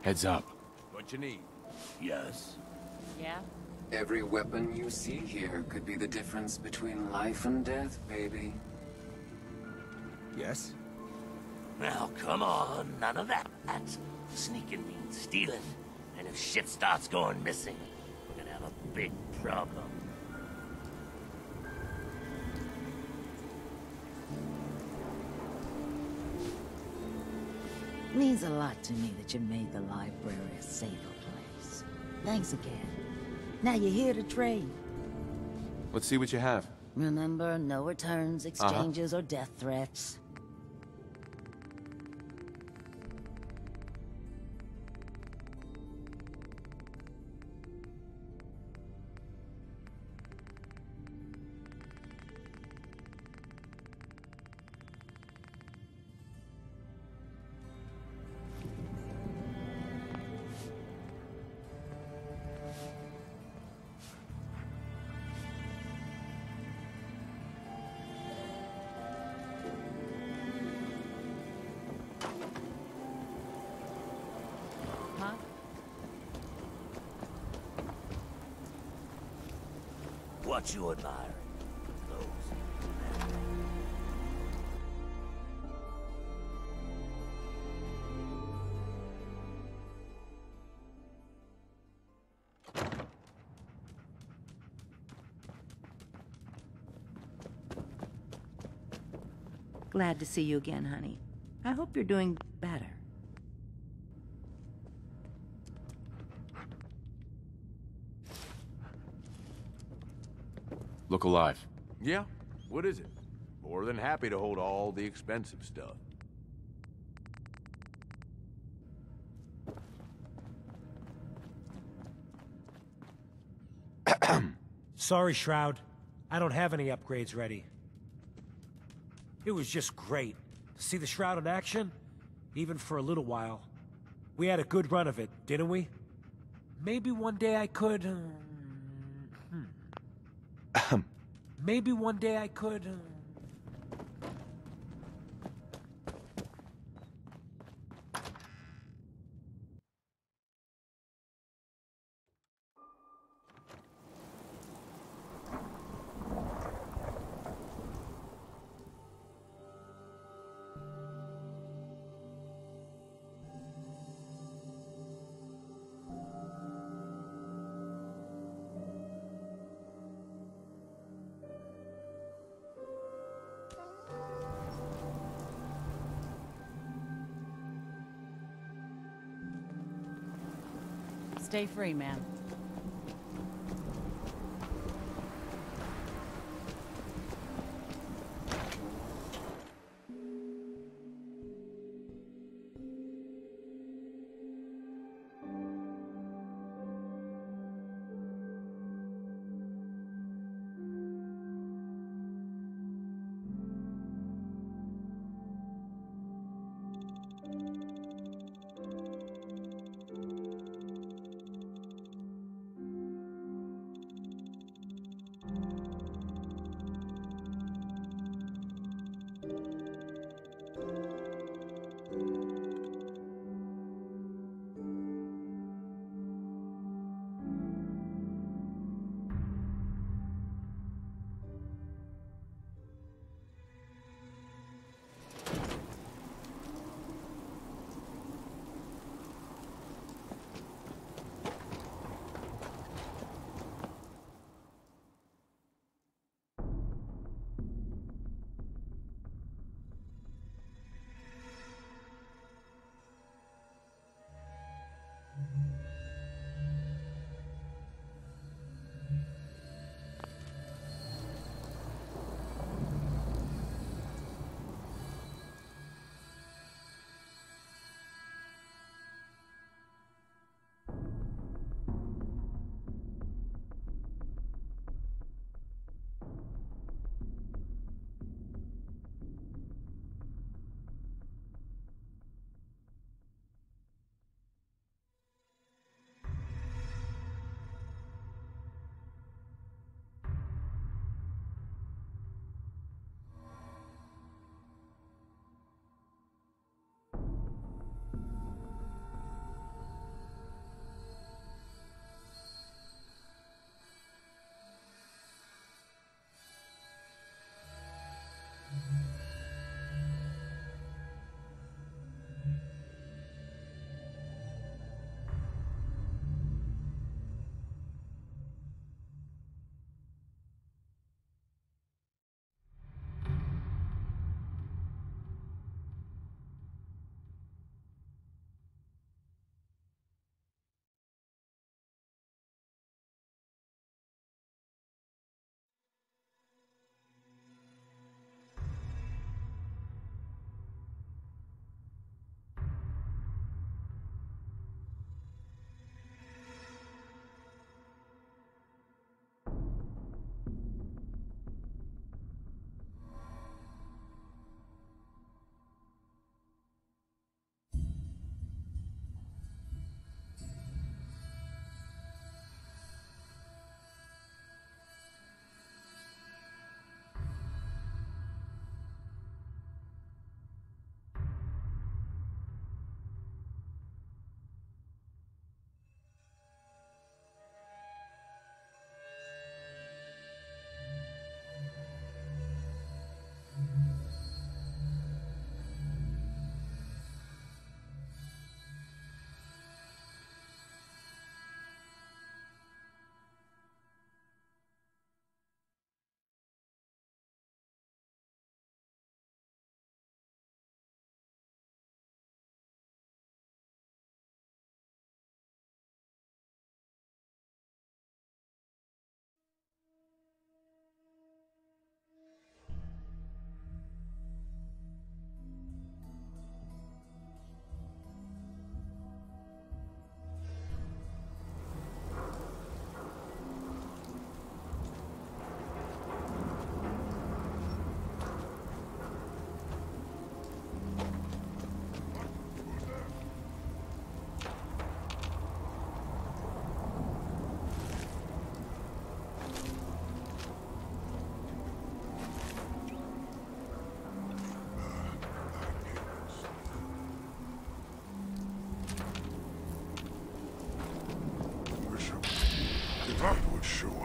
Heads up. What you need? Yes. Yeah? Every weapon you see here could be the difference between life and death, baby. Yes? Now, come on, none of that. Sneaking means stealing. And if shit starts going missing, we're gonna have a big problem. Means a lot to me that you made the library a safer place. Thanks again. Now you're here to trade. Let's see what you have. Remember, no returns, exchanges, or death threats. Huh? What you admiring? Those. Glad to see you again, honey. I hope you're doing better. Look alive. Yeah? What is it? More than happy to hold all the expensive stuff. Sorry, Shroud. I don't have any upgrades ready. It was just great to see the Shroud in action, even for a little while. We had a good run of it, didn't we? Maybe one day I could... Maybe one day I could... Stay free, man.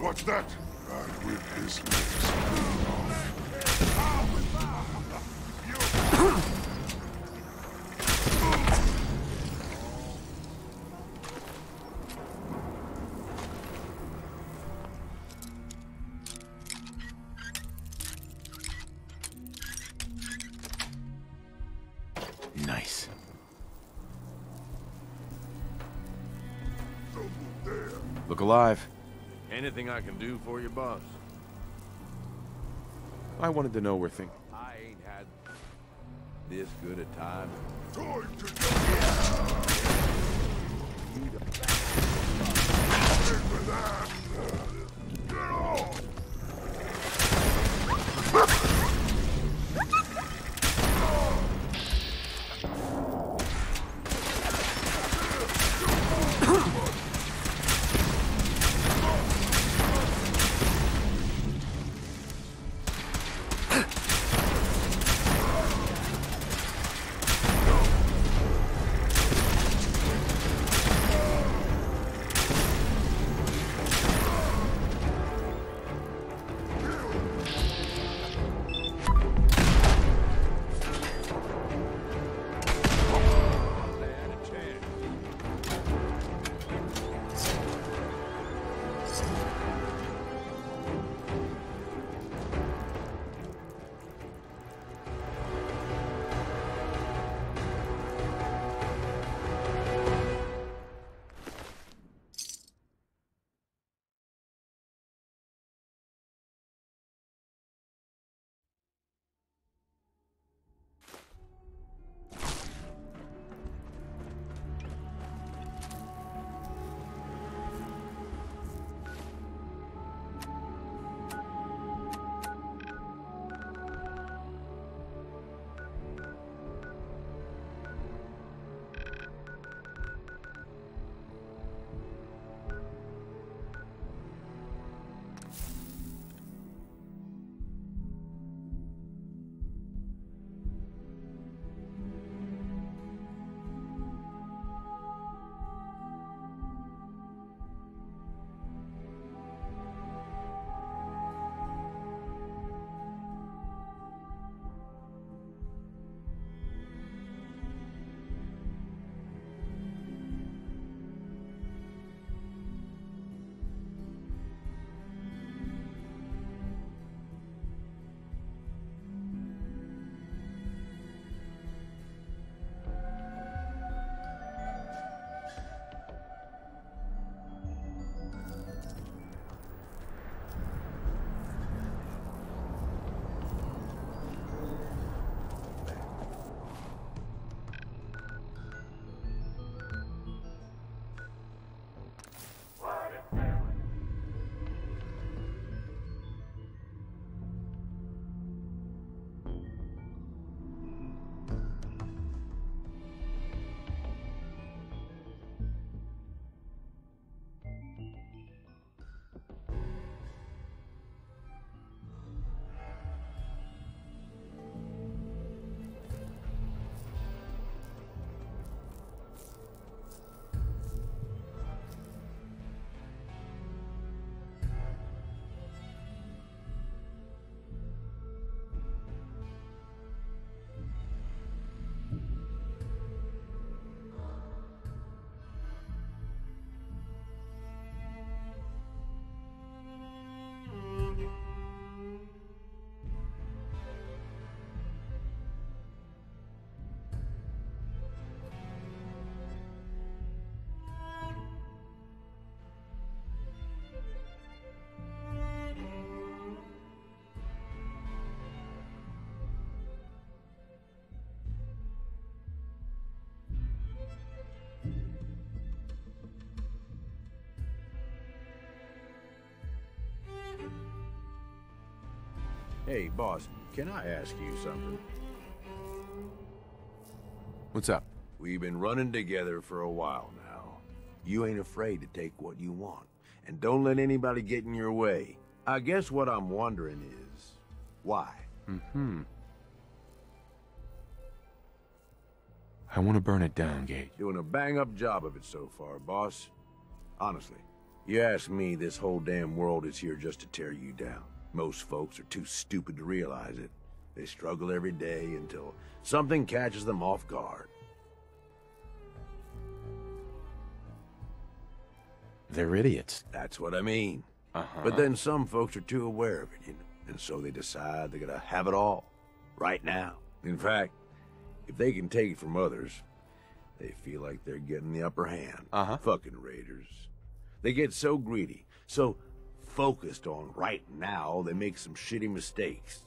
What's that? I'd rip his legs. Nice. Look alive. Anything I can do for you, boss? I wanted to know where things... I ain't had this good a time. Time to go. Get off! Hey, boss, can I ask you something? What's up? We've been running together for a while now. You ain't afraid to take what you want, and don't let anybody get in your way. I guess what I'm wondering is, why? I want to burn it down, Gage. Doing a bang-up job of it so far, boss. Honestly, You ask me, this whole damn world is here just to tear you down. Most folks are too stupid to realize it. They struggle every day until something catches them off guard. They're idiots. That's what I mean. Uh-huh. But then some folks are too aware of it, you know, and so they decide they're gonna have it all, right now. In fact, if they can take it from others, they feel like they're getting the upper hand. Fucking raiders. They get so greedy, so focused on right now, they make some shitty mistakes.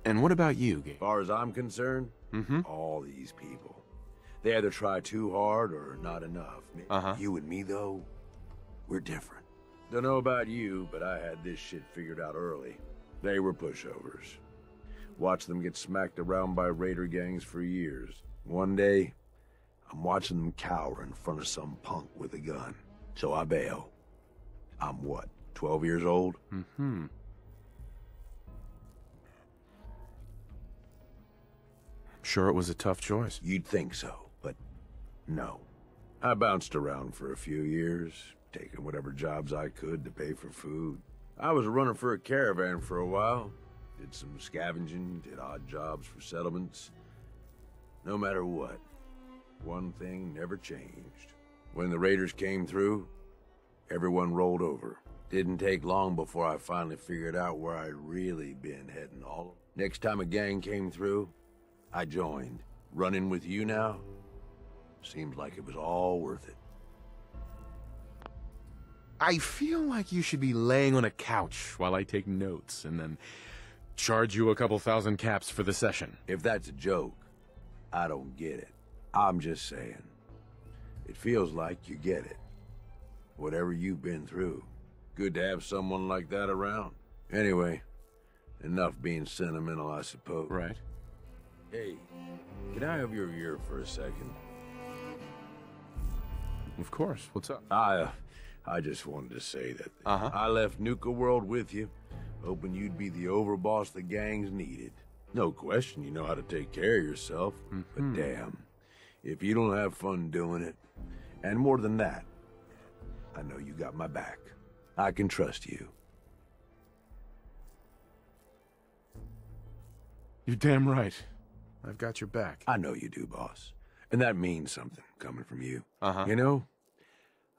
And what about you, Gabe? As far as I'm concerned, all these people. They either try too hard or not enough. You and me, though, we're different. Don't know about you, but I had this shit figured out early. They were pushovers. Watched them get smacked around by raider gangs for years. One day, I'm watching them cower in front of some punk with a gun. So I bail. I'm what, 12 years old? Sure it was a tough choice. You'd think so, but no. I bounced around for a few years, taking whatever jobs I could to pay for food. I was running for a caravan for a while. Did some scavenging, did odd jobs for settlements. No matter what, one thing never changed. When the raiders came through, everyone rolled over. Didn't take long before I finally figured out where I'd really been heading all. Next time a gang came through, I joined. Running with you now? Seems like it was all worth it. I feel like you should be laying on a couch while I take notes and then charge you a couple thousand caps for the session. If that's a joke, I don't get it. I'm just saying. It feels like you get it. Whatever you've been through. Good to have someone like that around. Anyway, enough being sentimental, I suppose. Right. Hey, can I have your ear for a second? Of course. What's up? I just wanted to say that I left Nukaworld with you, hoping you'd be the overboss the gangs needed. No question you know how to take care of yourself, but damn, if you don't have fun doing it, and more than that, I know you got my back. I can trust you. You're damn right. I've got your back. I know you do, boss. And that means something, coming from you. You know,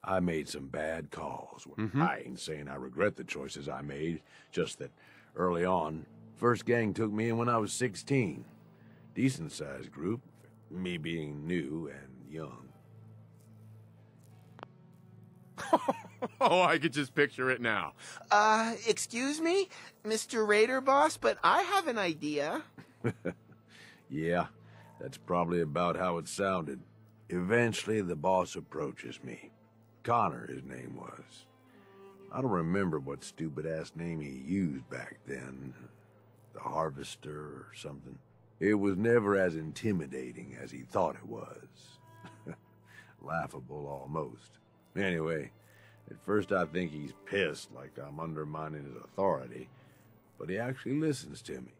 I made some bad calls. I ain't saying I regret the choices I made, just that early on, first gang took me in when I was 16. Decent-sized group, me being new and young. Oh, I could just picture it now. Excuse me, Mr. Raider Boss, but I have an idea. Yeah, that's probably about how it sounded. Eventually, the boss approaches me. Connor, his name was. I don't remember what stupid-ass name he used back then. The Harvester or something. It was never as intimidating as he thought it was. Laughable, almost. Anyway, at first I think he's pissed, like I'm undermining his authority, but he actually listens to me.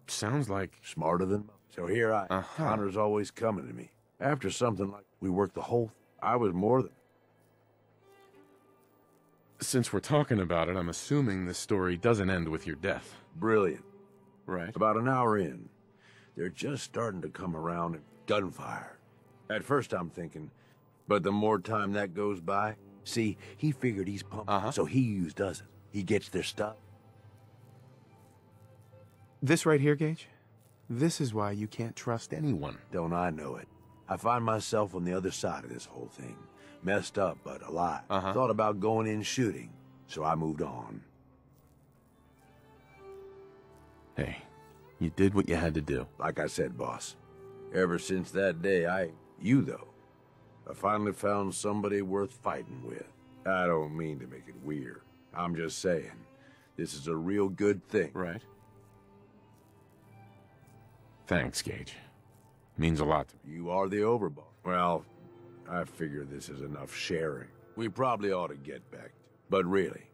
Sounds like... Smarter than most. So here Connor's always coming to me. After something like we worked the whole I was more than... Since we're talking about it, I'm assuming this story doesn't end with your death. Brilliant. Right. About an hour in, they're just starting to come around and gunfire. At first I'm thinking, but the more time that goes by, see, he figured he's pumped, so he used us. He gets their stuff. This right here, Gage? This is why you can't trust anyone. Don't I know it? I find myself on the other side of this whole thing. Messed up, but alive. Thought about going in shooting, so I moved on. Hey, you did what you had to do. Like I said, boss. Ever since that day, you though, I finally found somebody worth fighting with. I don't mean to make it weird. I'm just saying, this is a real good thing. Right. Thanks, Gage. Means a lot to me. You are the overboss. Well, I figure this is enough sharing. We probably ought to get back. But really.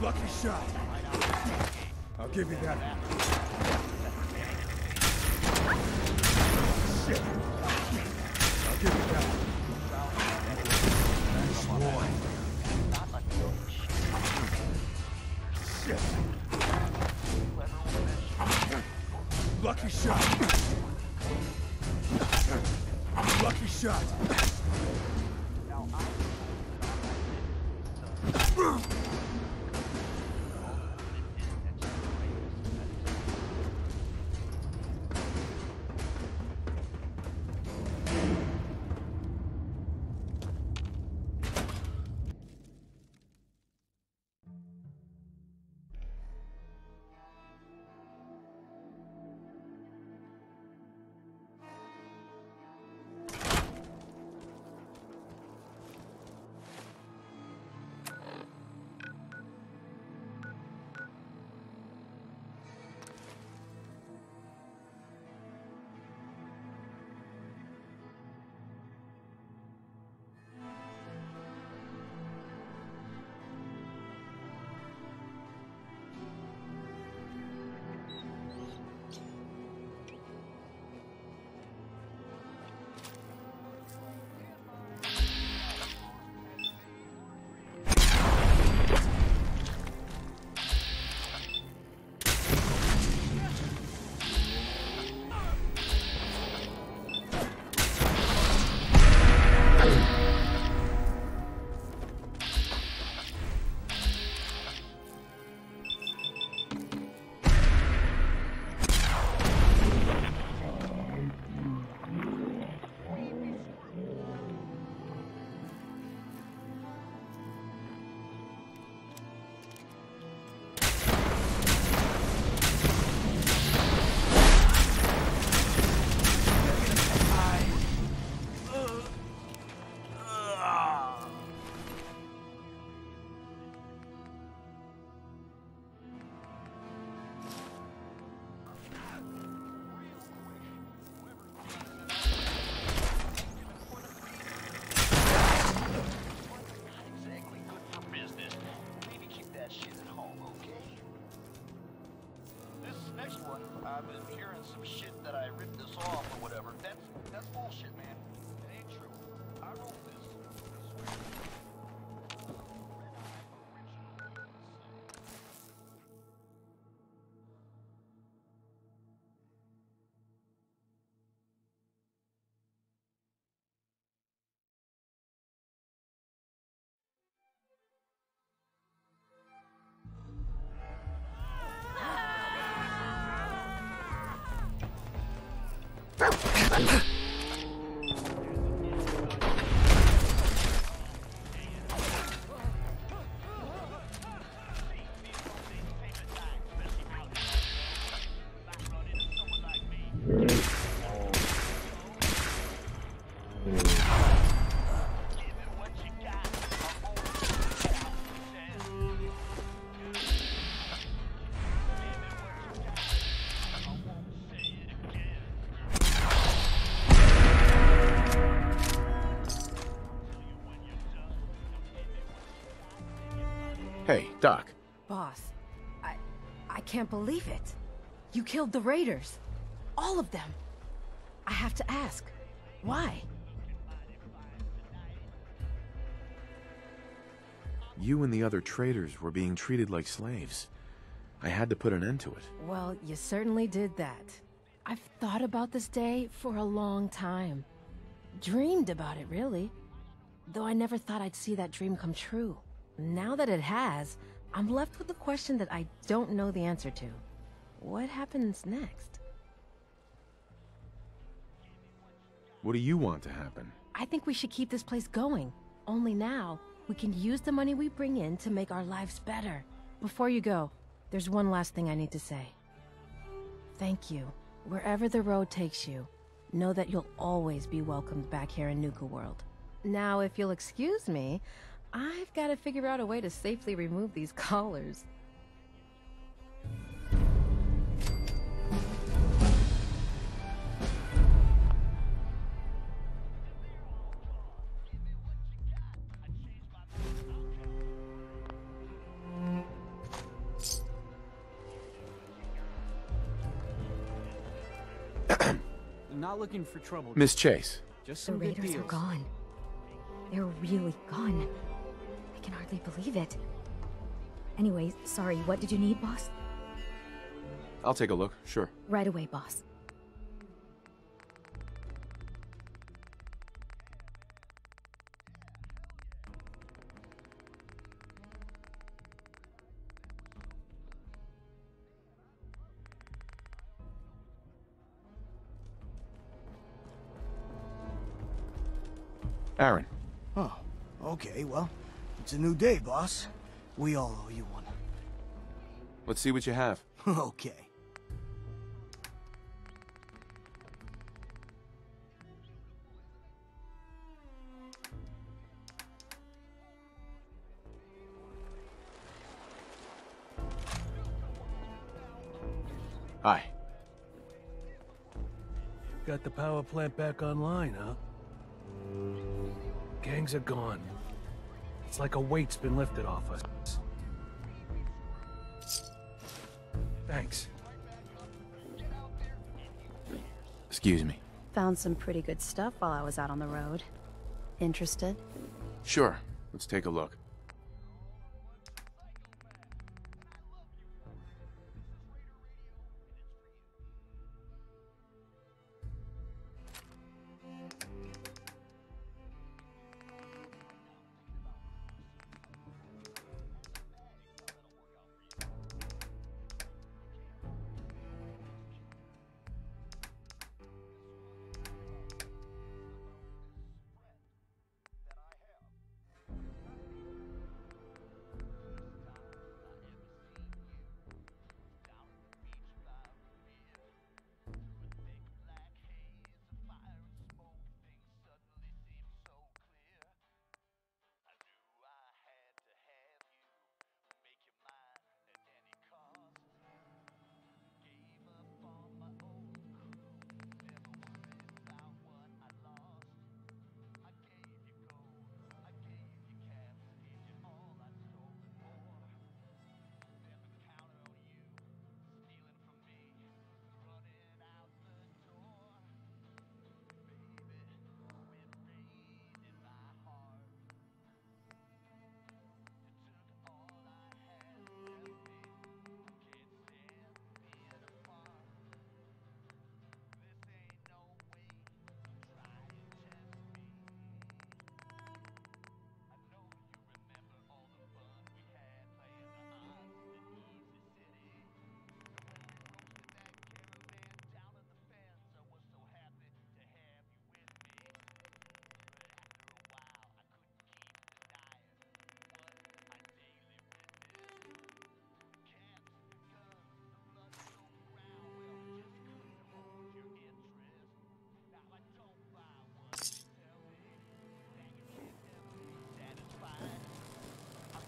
Lucky shot. I'll give you that. Shit. I'll give you that. Nice boy. Shit. Lucky shot. Lucky shot. I've been hearing some shit that I ripped this off or whatever. That's bullshit, man. It ain't true. I wrote this. I swear. Hey, Doc. Boss, I can't believe it. You killed the raiders. All of them. I have to ask, why? You and the other traders were being treated like slaves. I had to put an end to it. Well, you certainly did that. I've thought about this day for a long time. Dreamed about it, really. Though I never thought I'd see that dream come true. Now that it has, I'm left with a question that I don't know the answer to. What happens next? What do you want to happen? I think we should keep this place going. Only now, we can use the money we bring in to make our lives better. Before you go, there's one last thing I need to say. Thank you. Wherever the road takes you, know that you'll always be welcomed back here in Nukaworld. Now, if you'll excuse me, I've got to figure out a way to safely remove these collars. Not looking for trouble. Miss Chase. Just The some good raiders are deals. gone. They're really gone. I can hardly believe it. Anyways, sorry, what did you need, boss? I'll take a look, sure. Right away, boss. Aaron. Oh, okay, well, it's a new day, boss. We all owe you one. Let's see what you have. Okay. Hi. Got the power plant back online, huh? Gangs are gone. It's like a weight's been lifted off us. Thanks. Excuse me. Found some pretty good stuff while I was out on the road. Interested? Sure. Let's take a look.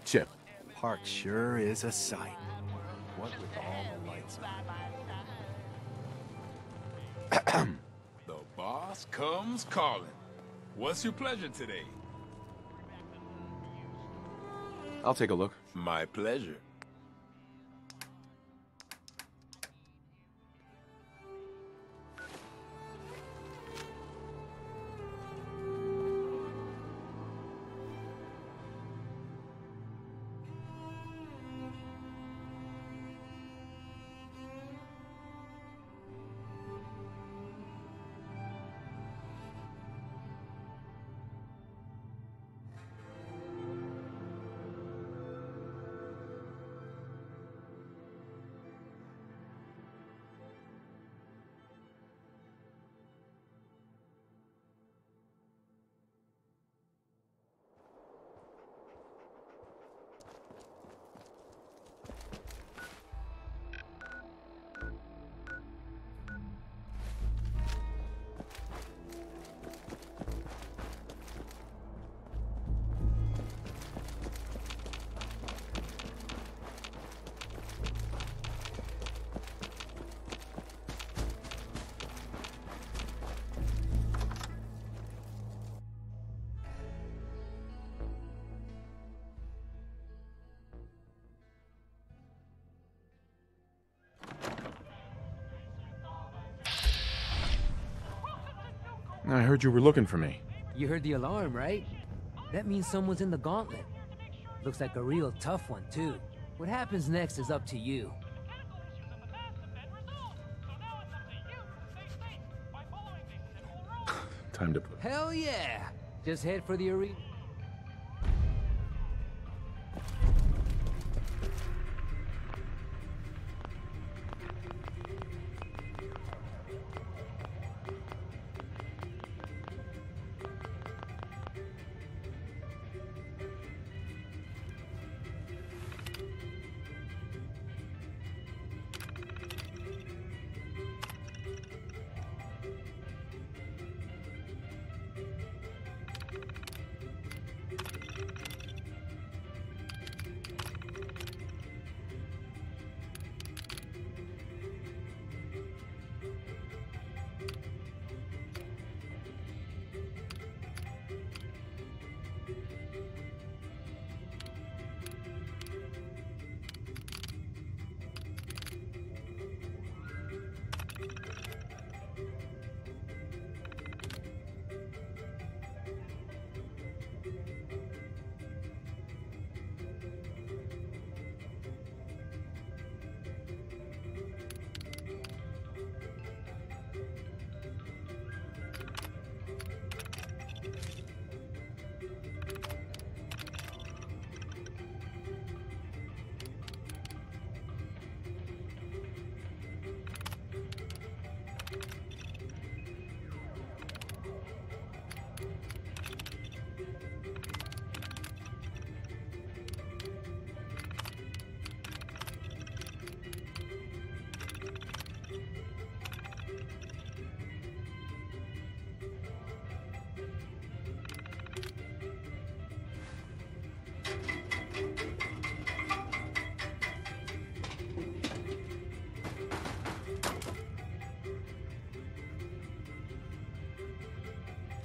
Chip. Park sure is a sight. What with all the lights on. The boss comes calling. What's your pleasure today? I'll take a look. My pleasure. I heard you were looking for me. You heard the alarm, right? That means someone's in the gauntlet. Looks like a real tough one, too. What happens next is up to you. Time to put... Hell yeah! Just head for the arena.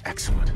Excellent.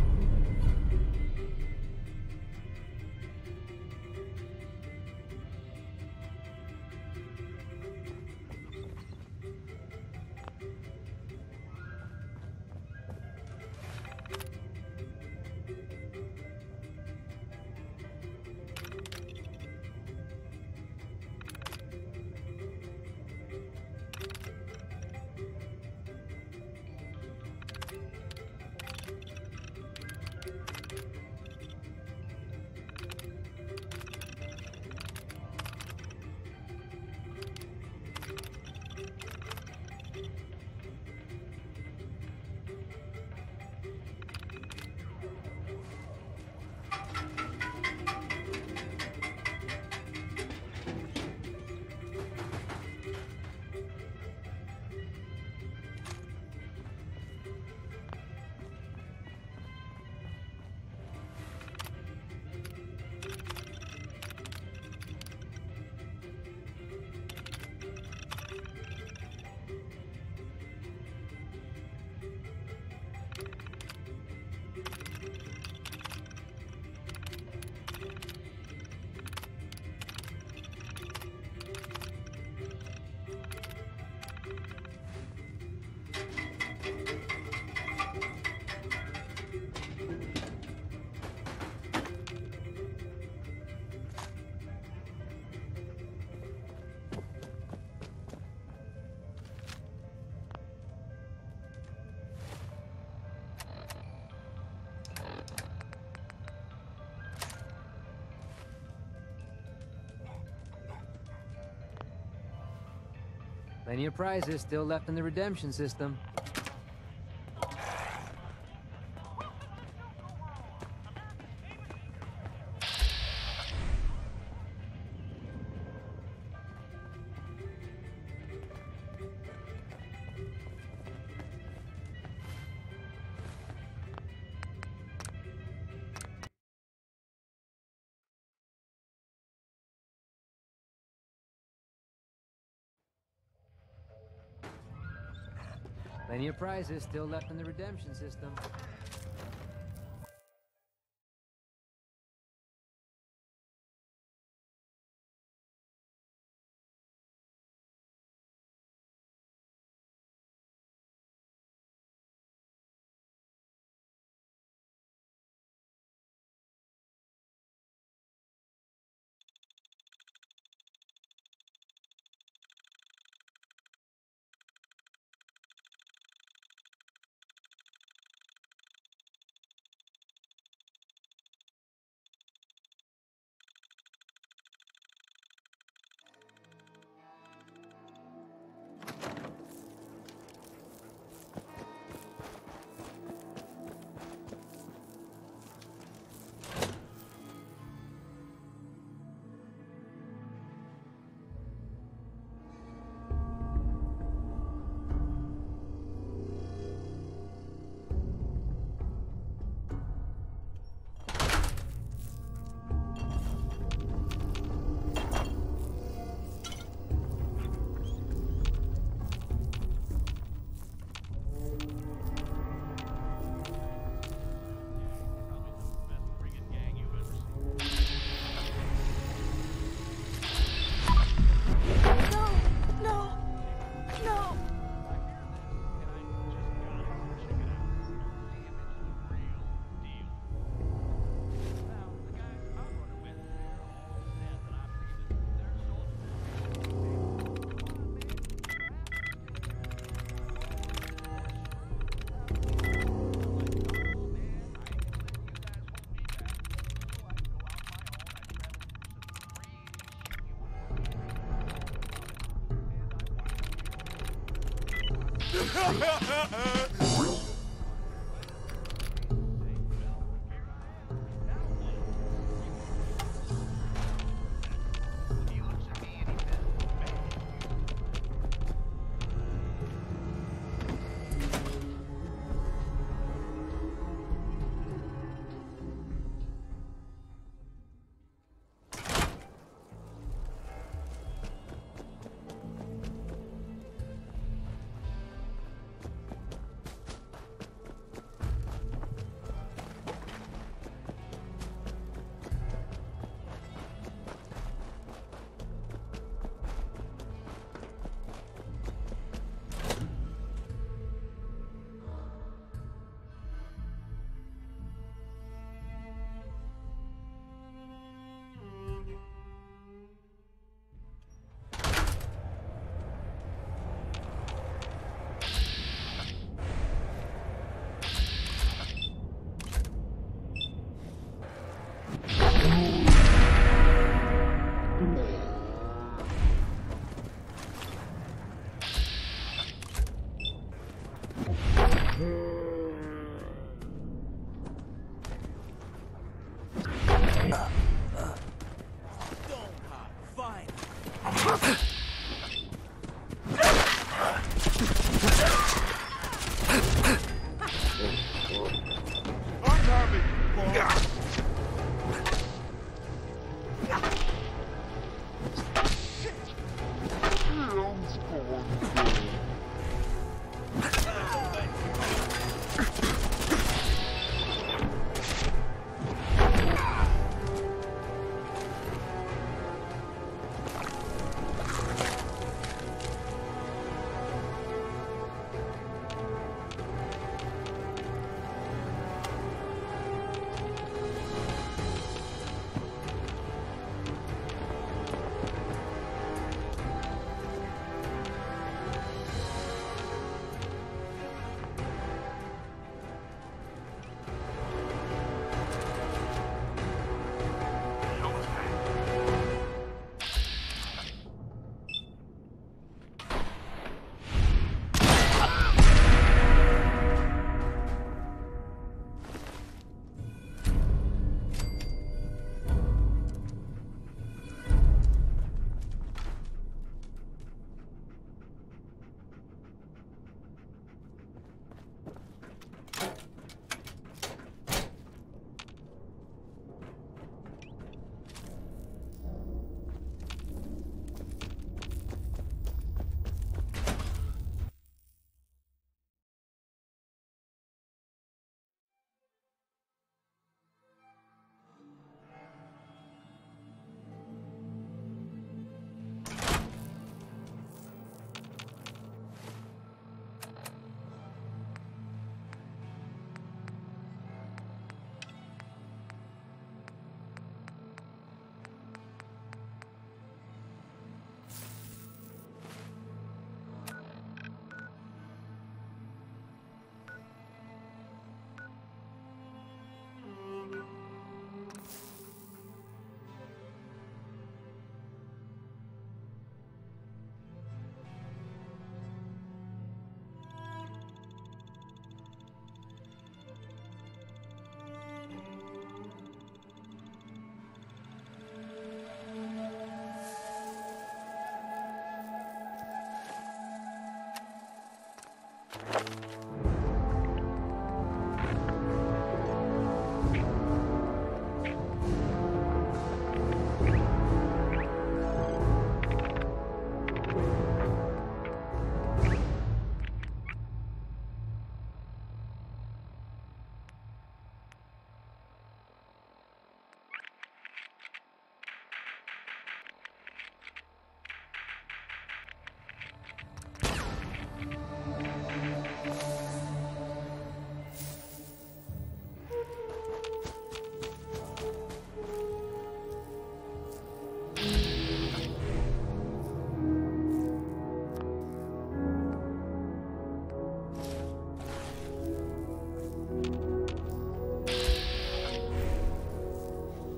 Plenty of prizes still left in the redemption system. Plenty of prizes still left in the redemption system.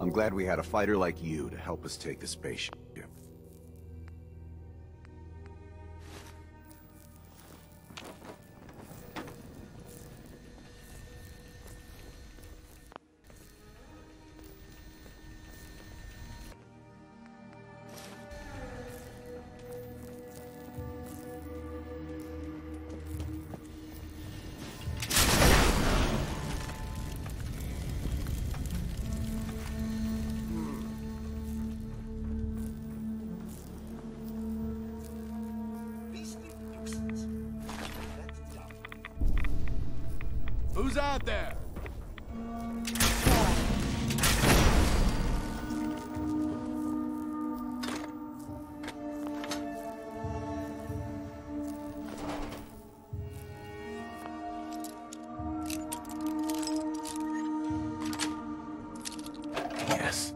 I'm glad we had a fighter like you to help us take the spaceship. Who's out there? Yes.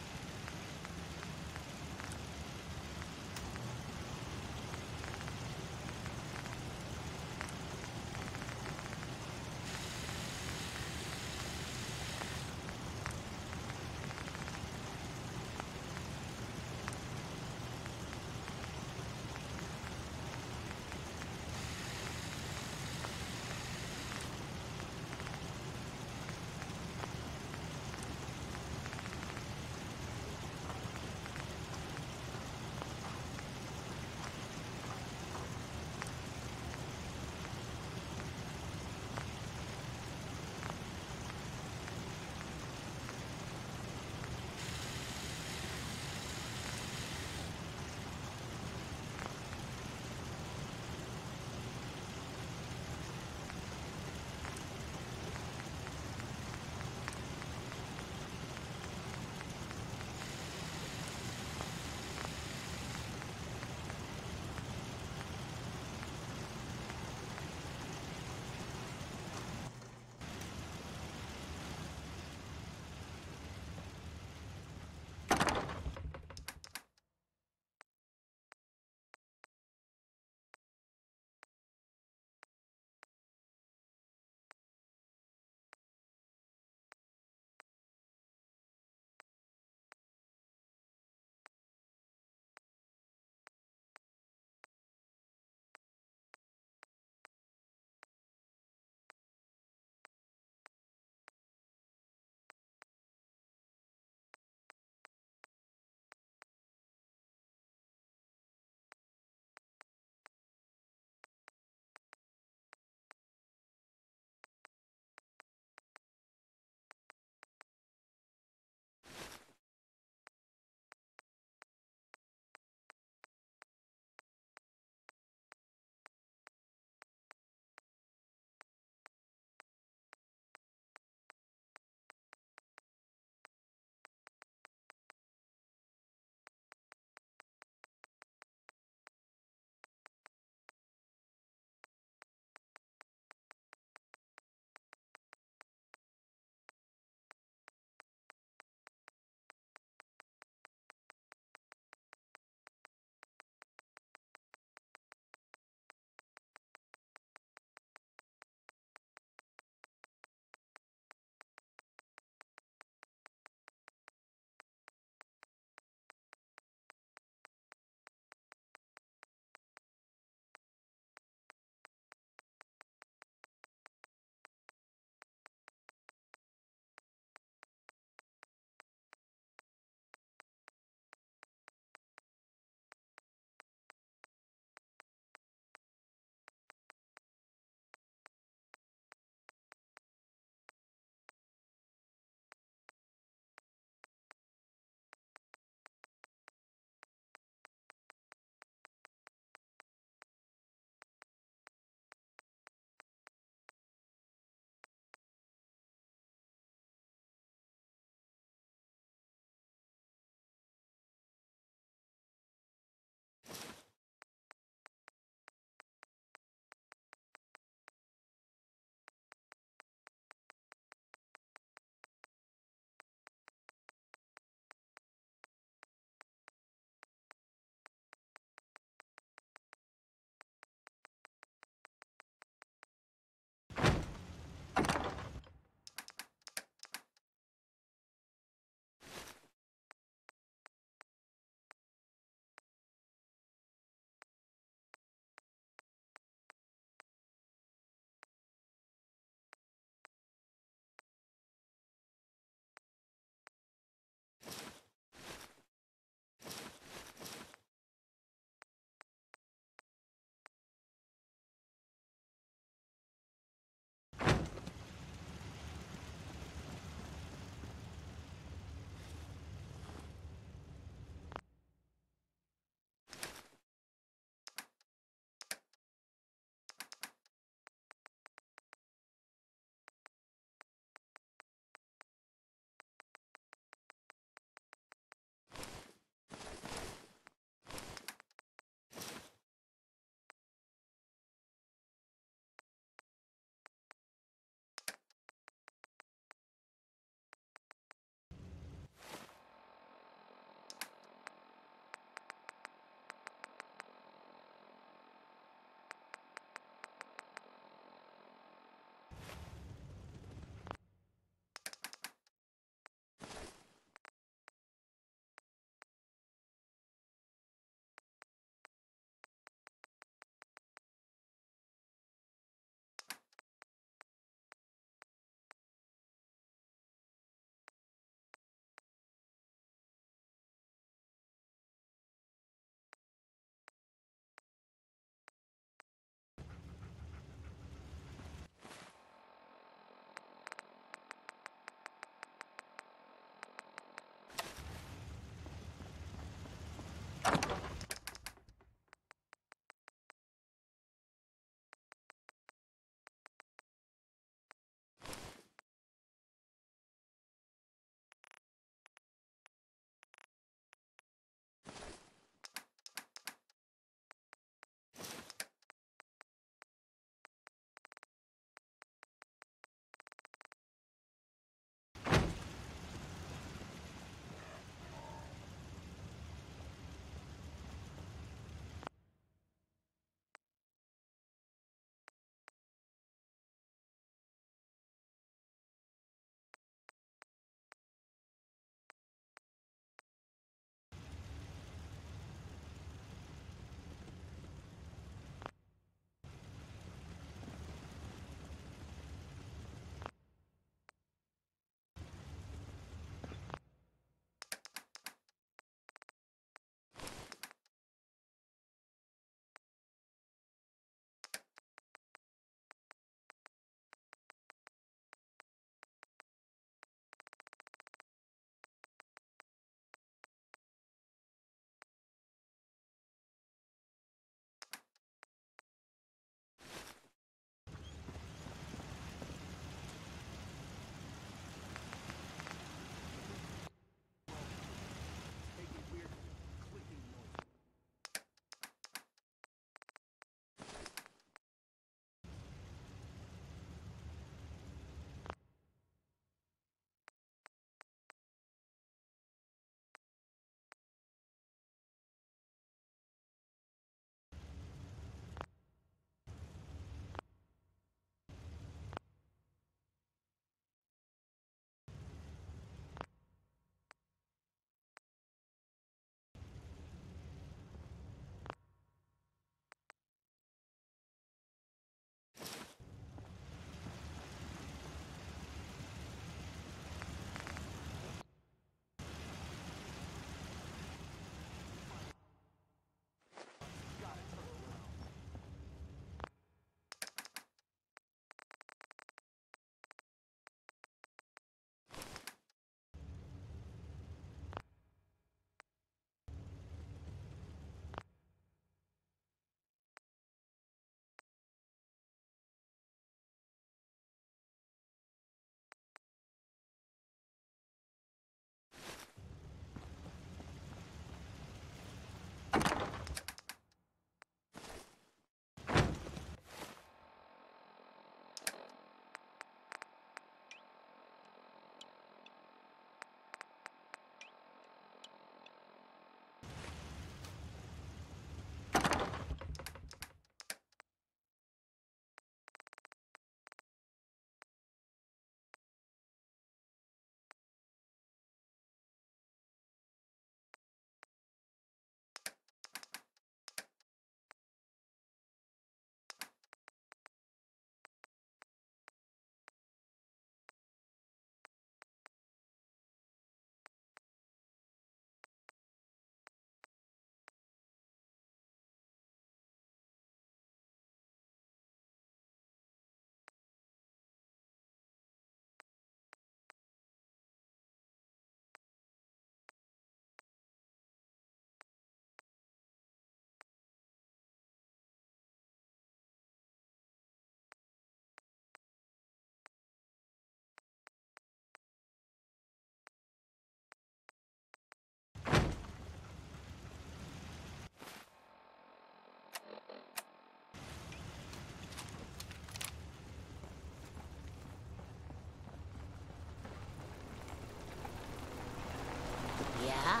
Yeah.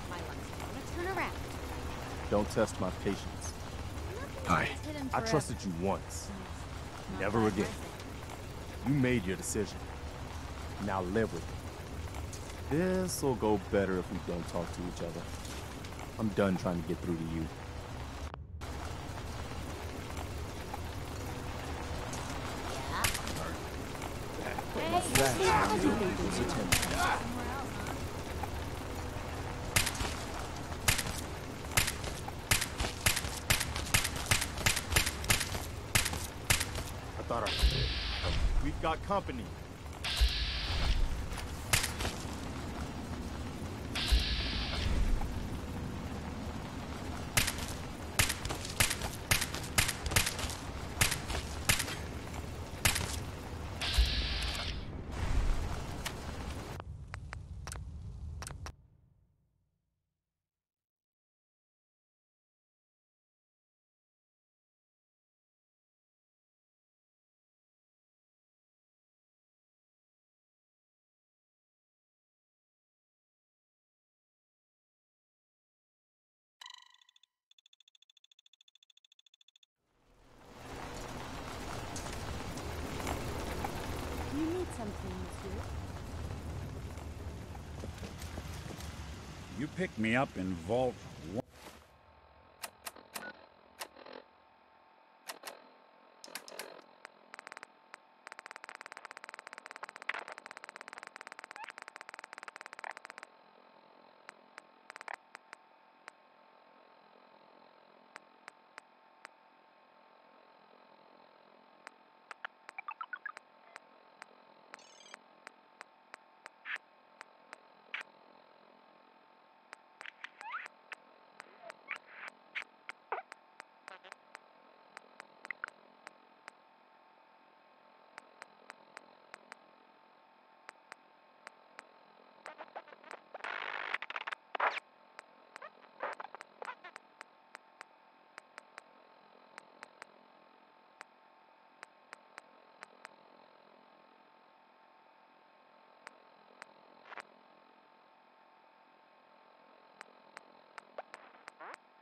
My luck's gonna turn around. Don't test my patience. Hi. I trusted you once. Never again. You made your decision. Now live with it. This'll go better if we don't talk to each other. I'm done trying to get through to you. I thought we've got company. You need something, monsieur? You picked me up in Vault 1.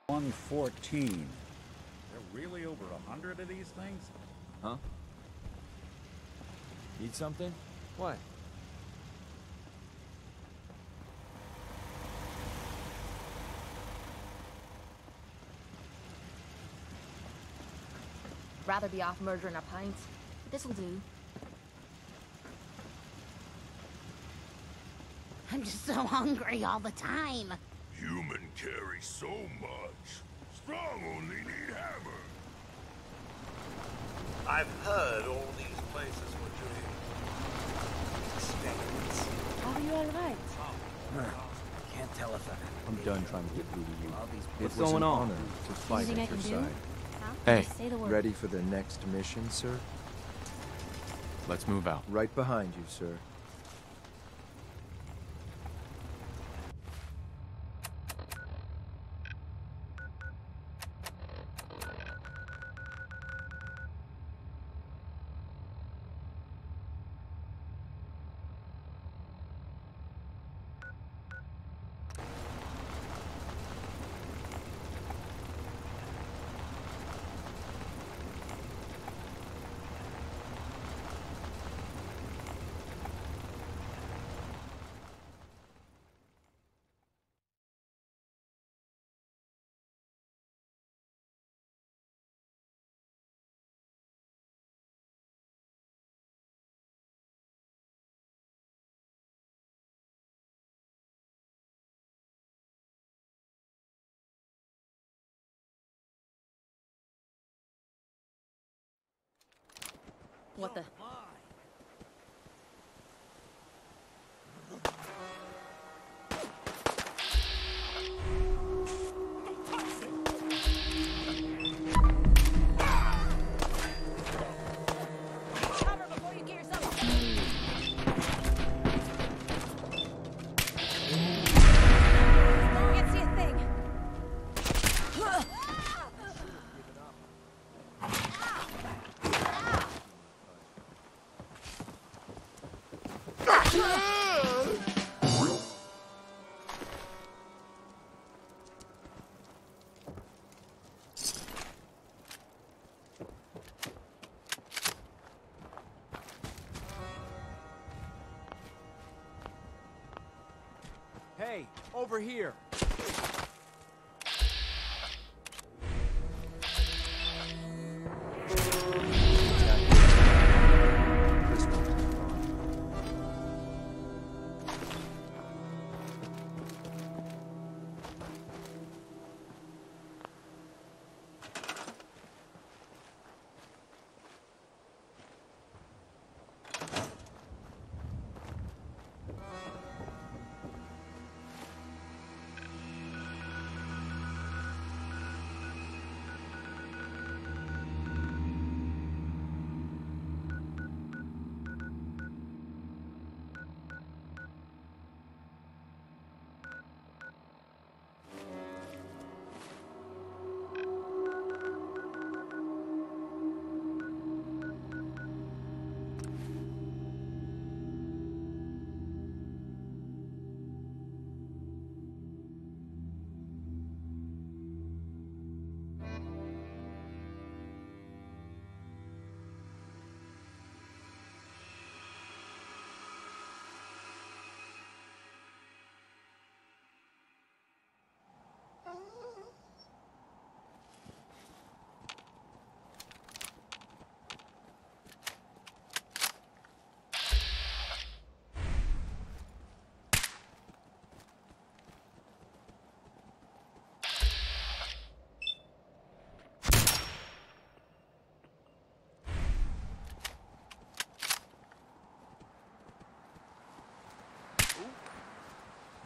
$114. There really over 100 of these things? Huh? Need something? What? Rather be off murdering a pint. This'll do. I'm just so hungry all the time. Human carry so much. Strong only need hammer. I've heard all these places were doing experiments. Are you alright? Can't tell if I'm done trying to get through to you. What's It was going an on? honor to fight Anything I at your can do? side. Huh? Hey. Just say the word. Ready for the next mission, sir? Let's move out. Right behind you, sir. What the? Can't see a thing. Hey, over here.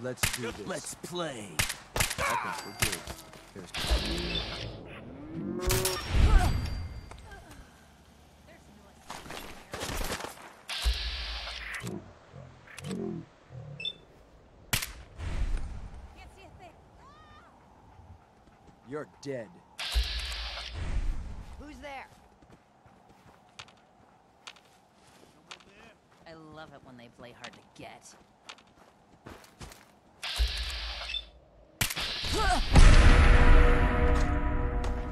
Let's do this. Let's play. I think we're good. Here's You're dead. Who's there? I love it when they play hard to get. Nice.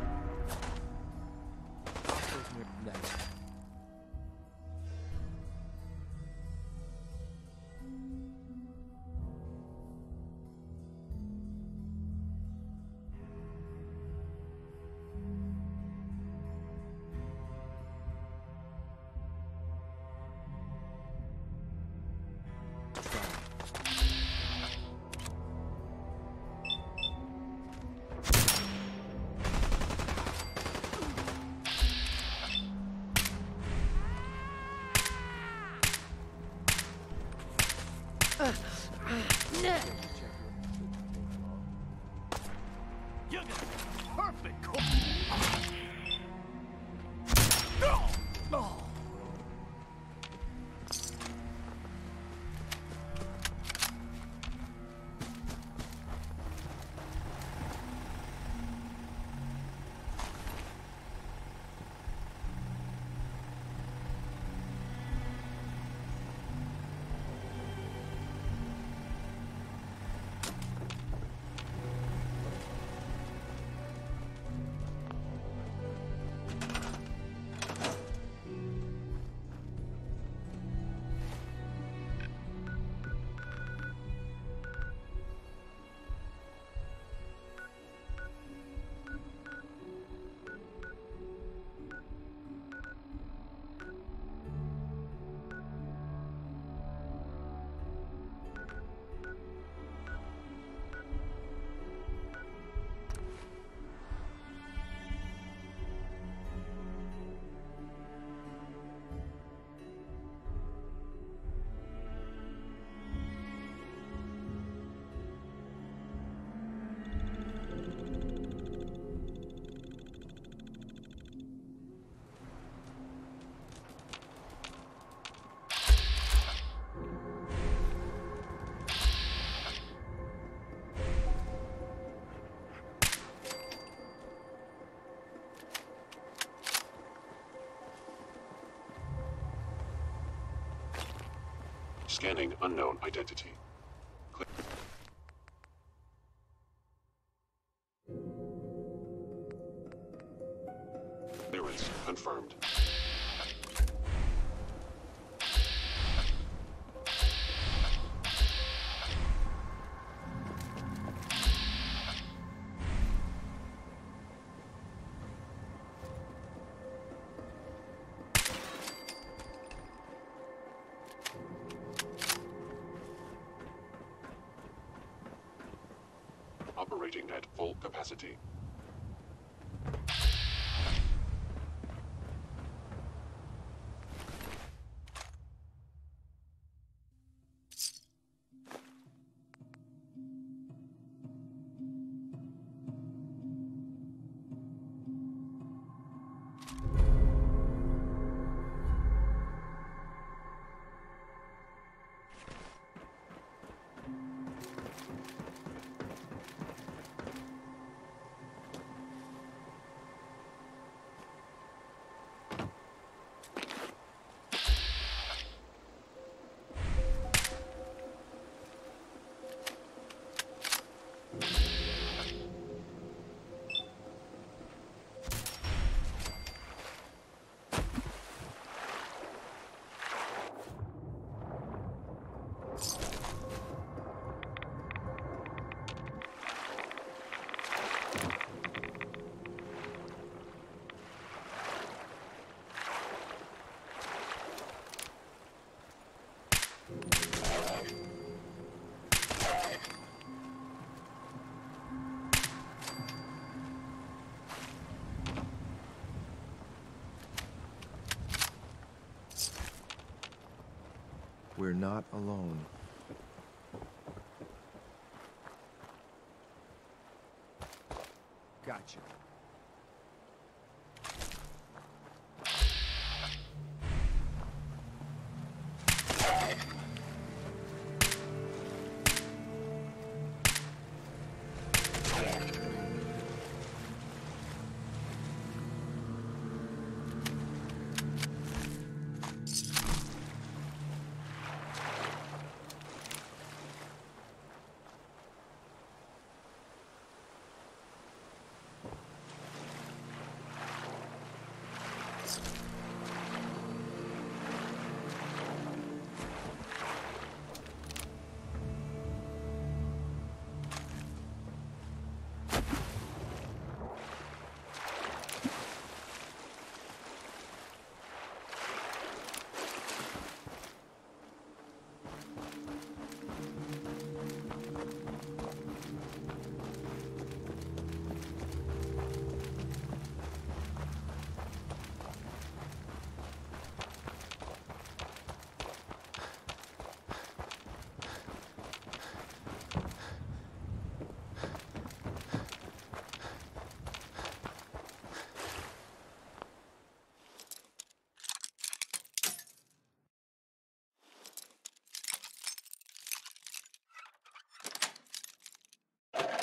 You got perfect. Scanning unknown identity. Clearance confirmed. Operating at full capacity. We're not alone. Gotcha.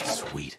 Sweet.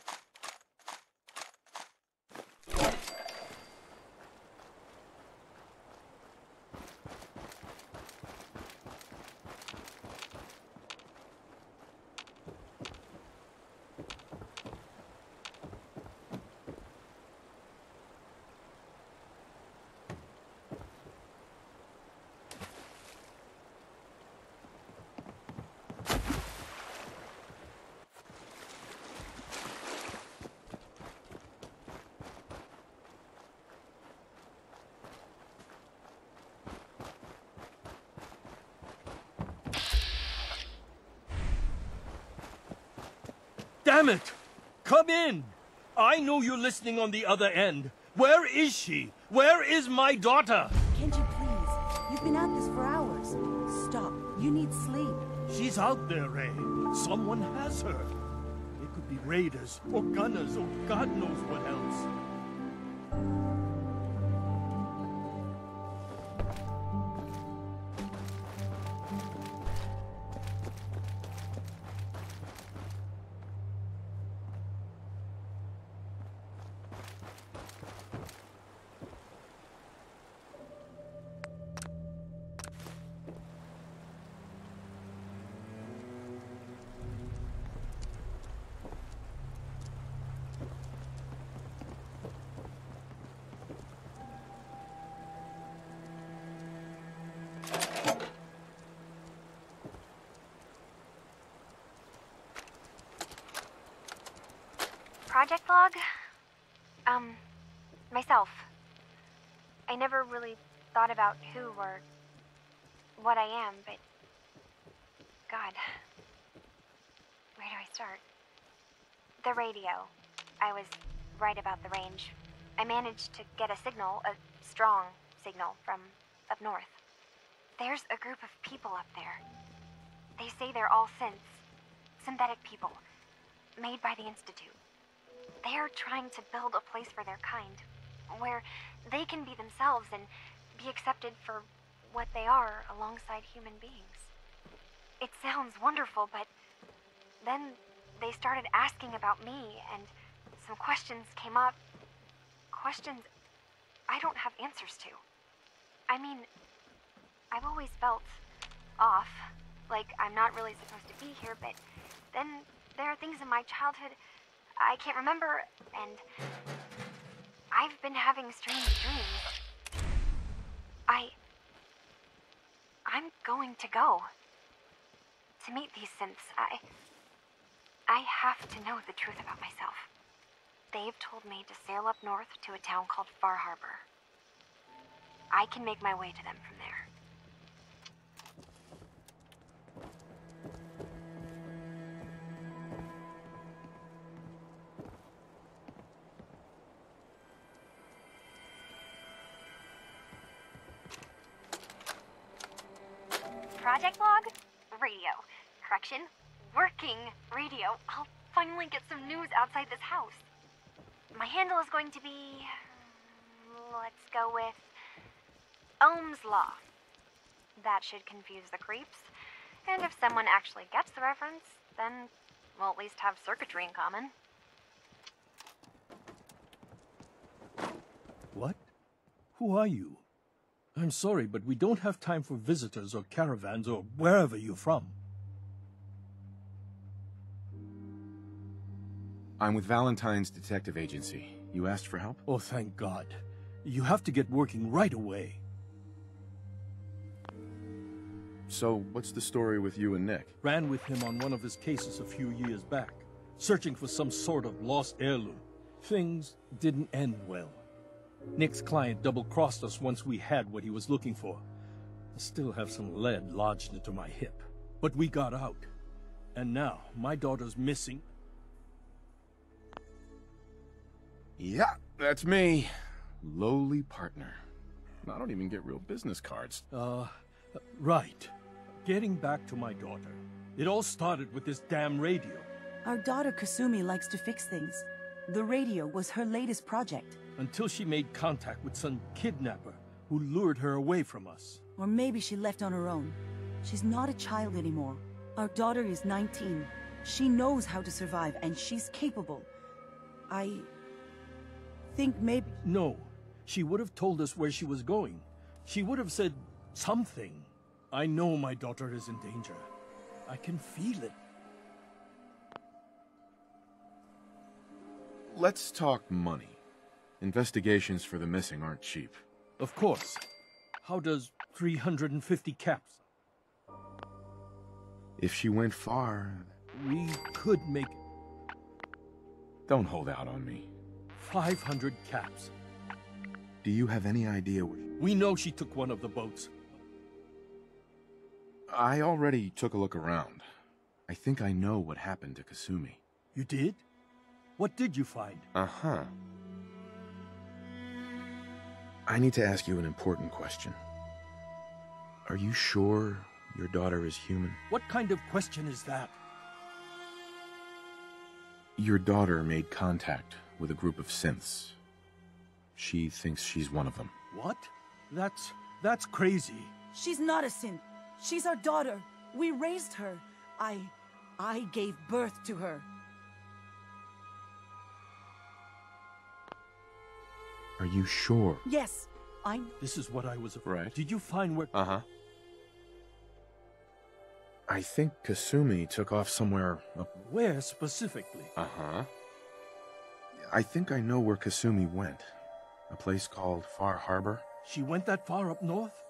Damn it! Come in! I know you're listening on the other end. Where is she? Where is my daughter? Kenji, please. You've been at this for hours. Stop. You need sleep. She's out there, Ray. Someone has her. It could be raiders, or gunners, or God knows what else. Project log? Myself. I never really thought about who or what I am, but God, where do I start? The radio. I was right about the range. I managed to get a signal, a strong signal, from up north. There's a group of people up there. They say they're all synths. Synthetic people. Made by the Institute. They're trying to build a place for their kind, where they can be themselves and be accepted for what they are alongside human beings. It sounds wonderful, but then they started asking about me, and some questions came up. Questions I don't have answers to. I mean, I've always felt off, like I'm not really supposed to be here, but then there are things in my childhood I can't remember, and I've been having strange dreams. I'm going to go to meet these synths. I have to know the truth about myself. They've told me to sail up north to a town called Far Harbor. I can make my way to them from there. Project log? Radio. Correction. Working radio. I'll finally get some news outside this house. My handle is going to be... let's go with... Ohm's Law. That should confuse the creeps. And if someone actually gets the reference, then we'll at least have circuitry in common. What? Who are you? I'm sorry, but we don't have time for visitors or caravans or wherever you're from. I'm with Valentine's detective agency. You asked for help? Oh, thank God. You have to get working right away. So, what's the story with you and Nick? Ran with him on one of his cases a few years back, searching for some sort of lost heirloom. Things didn't end well. Nick's client double-crossed us once we had what he was looking for. I still have some lead lodged into my hip. But we got out. And now, my daughter's missing. Yeah, that's me. Lowly partner. I don't even get real business cards. Right. Getting back to my daughter. It all started with this damn radio. Our daughter Kasumi likes to fix things. The radio was her latest project. Until she made contact with some kidnapper who lured her away from us. Or maybe she left on her own. She's not a child anymore. Our daughter is 19. She knows how to survive, and she's capable. I think maybe... No. She would have told us where she was going. She would have said something. I know my daughter is in danger. I can feel it. Let's talk money. Investigations for the missing aren't cheap. Of course. How does 350 caps? If she went far... We could make... Don't hold out on me. 500 caps. Do you have any idea where... We know she took one of the boats. I already took a look around. I think I know what happened to Kasumi. You did? What did you find? Uh-huh. I need to ask you an important question. Are you sure your daughter is human? What kind of question is that? Your daughter made contact with a group of synths. She thinks she's one of them. What? That's crazy. She's not a synth. She's our daughter. We raised her. I gave birth to her. Are you sure? Yes, This is what I was afraid. Right. Did you find where... Uh-huh. I think Kasumi took off somewhere up... Where specifically? Uh-huh. I think I know where Kasumi went. A place called Far Harbor. She went that far up north?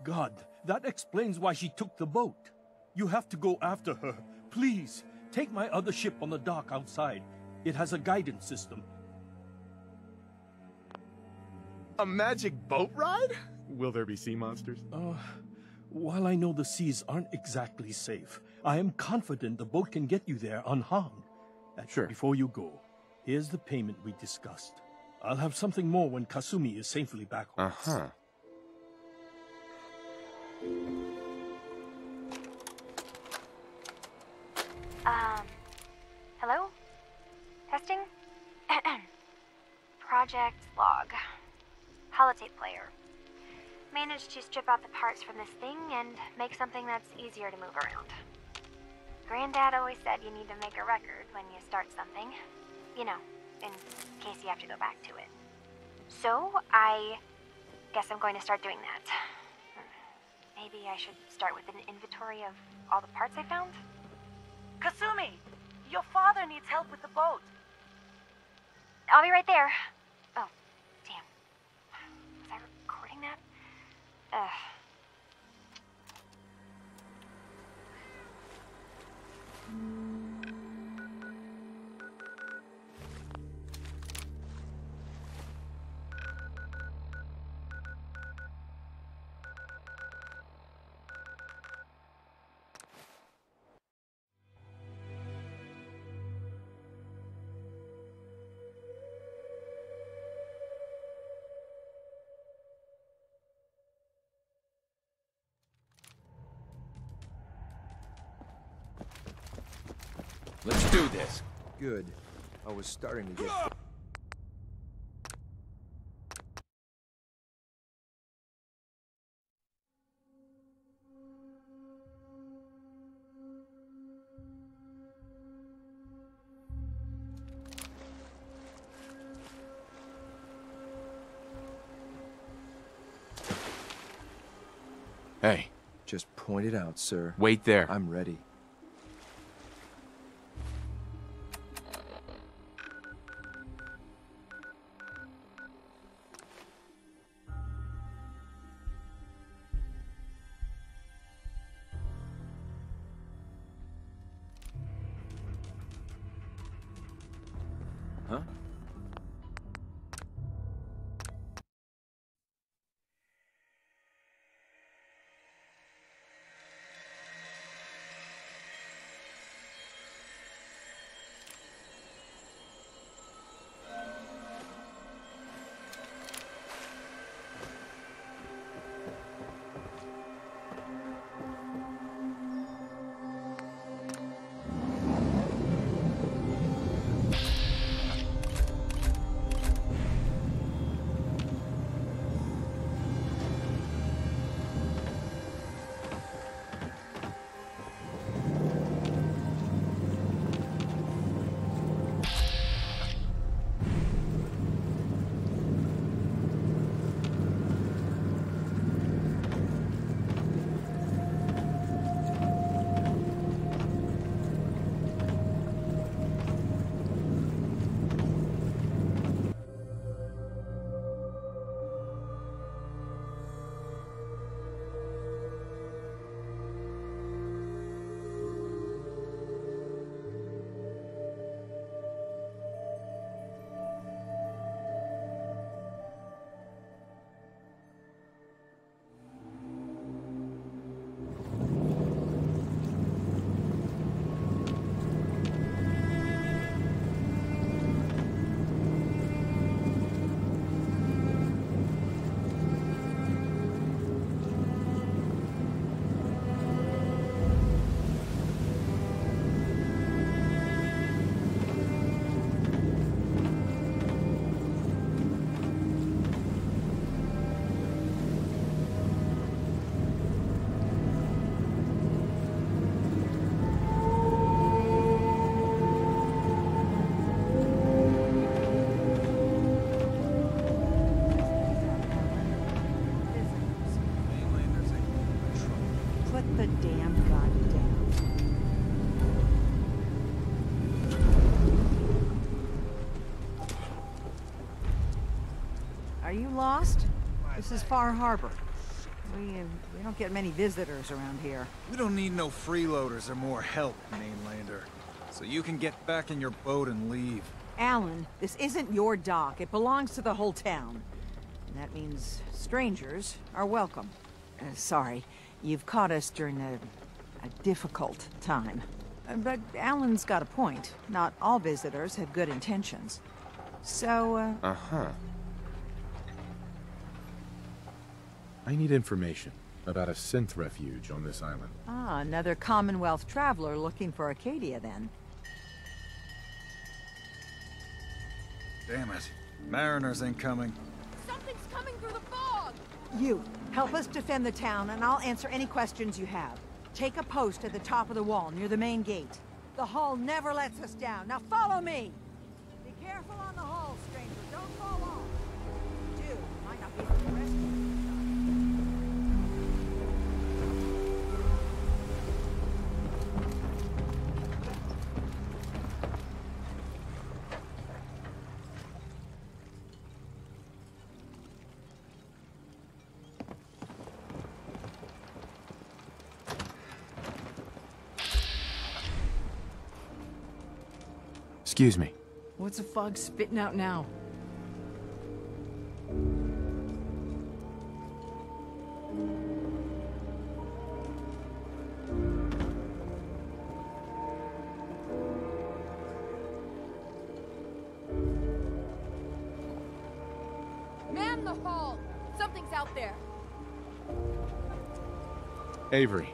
God, that explains why she took the boat. You have to go after her. Please, take my other ship on the dock outside. It has a guidance system. A magic boat ride? Will there be sea monsters? While I know the seas aren't exactly safe, I am confident the boat can get you there unharmed. Sure. Before you go, here's the payment we discussed. I'll have something more when Kasumi is safely back home. Uh-huh. Hello? Testing? Project log. Holotape player. Managed to strip out the parts from this thing and make something that's easier to move around. Granddad always said you need to make a record when you start something. You know, in case you have to go back to it. So, I guess I'm going to start doing that. Maybe I should start with an inventory of all the parts I found? Kasumi! Your father needs help with the boat. I'll be right there. Oh, damn. Was I recording that? Let's do this. Good. I was starting to get... Hey. Just point it out, sir. Wait there. I'm ready. Huh? Put the damn gun down. Are you lost? This is Far Harbor. We don't get many visitors around here. We don't need no freeloaders or more help, mainlander. So you can get back in your boat and leave. Alan, this isn't your dock. It belongs to the whole town. And that means strangers are welcome. Sorry, you've caught us during a difficult time. But Alan's got a point. Not all visitors have good intentions. So, Uh-huh. I need information about a synth refuge on this island. Ah, another Commonwealth traveler looking for Acadia, then. Damn it. Mariners ain't coming. Something's coming through the fog! You, help us defend the town, and I'll answer any questions you have. Take a post at the top of the wall, near the main gate. The hull never lets us down. Now follow me! Be careful on the hull, stranger. Don't fall off. If you do, you might not be able to rescue us. Excuse me. What's the fog spitting out now? Man the hull! Something's out there. Avery.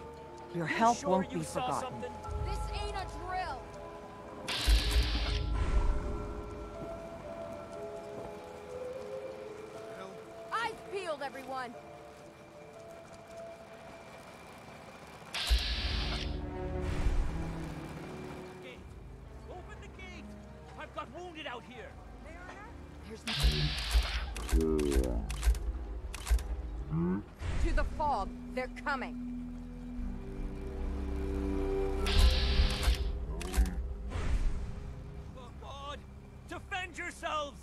Your help won't be forgotten. This ain't a drill. Eyes peeled, everyone. Open the gate! I've got wounded out here! To the fog. They're coming. Oh God! Defend yourselves!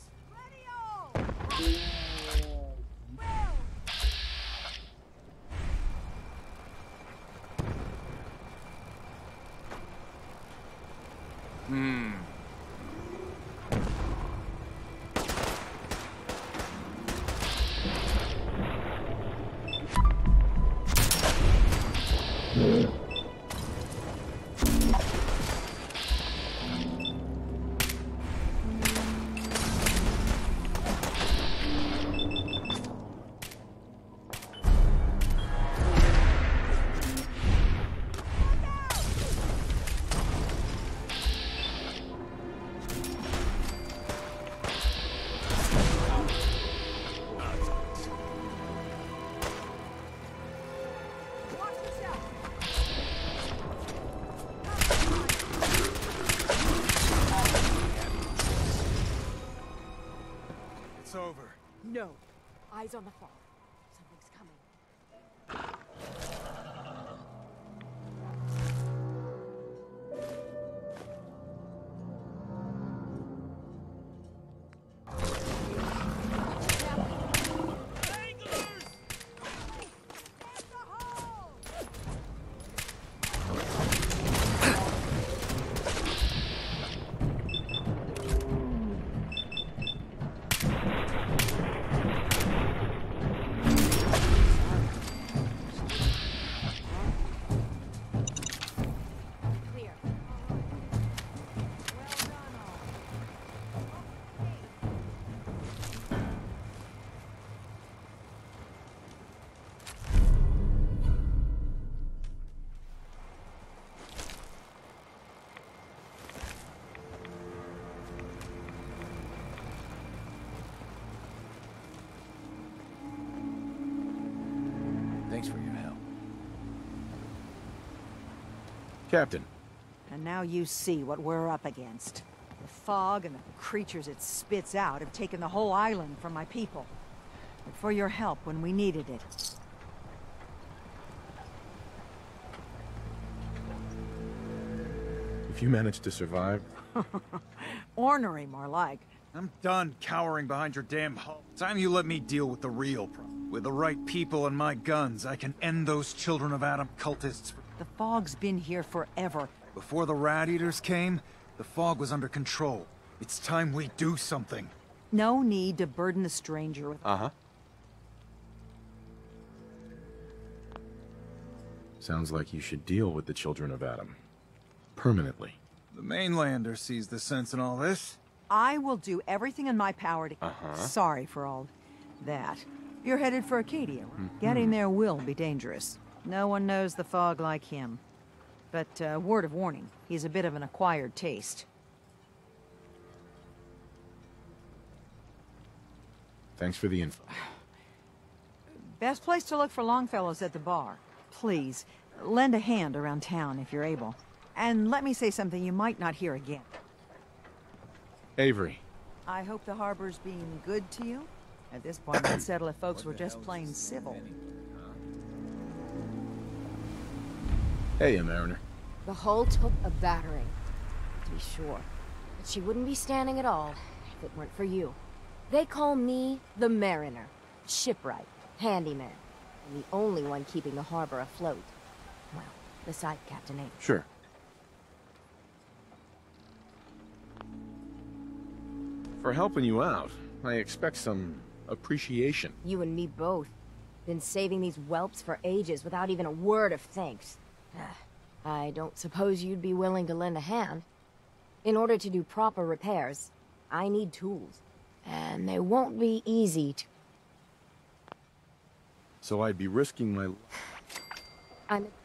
It's over. No. Eyes on the fog. Something's coming. Thanks for your help. Captain. And now you see what we're up against. The fog and the creatures it spits out have taken the whole island from my people. But for your help when we needed it. If you manage to survive... Ornery, more like. I'm done cowering behind your damn hull. Time you let me deal with the real problem. With the right people and my guns, I can end those Children of Adam cultists. The fog's been here forever. Before the Rat Eaters came, the fog was under control. It's time we do something. No need to burden the stranger with... Uh-huh. Sounds like you should deal with the Children of Adam. permanently. The mainlander sees the sense in all this. I will do everything in my power to... Sorry for all that. You're headed for Acadia. Getting there will be dangerous. No one knows the fog like him. But, word of warning, he's a bit of an acquired taste. Thanks for the info. Best place to look for Longfellow's at the bar. Please, lend a hand around town if you're able. And let me say something you might not hear again. Avery. I hope the harbor's being good to you. At this point, I'd settle if folks were just plain civil. Hey, Mariner. The hull took a battering, to be sure. But she wouldn't be standing at all if it weren't for you. They call me the Mariner, shipwright, handyman, and the only one keeping the harbor afloat. Well, beside Captain Avery. Sure. For helping you out, I expect some appreciation. You and me both. Been saving these whelps for ages without even a word of thanks. I don't suppose you'd be willing to lend a hand. In order to do proper repairs, I need tools. And they won't be easy to... So I'd be risking my...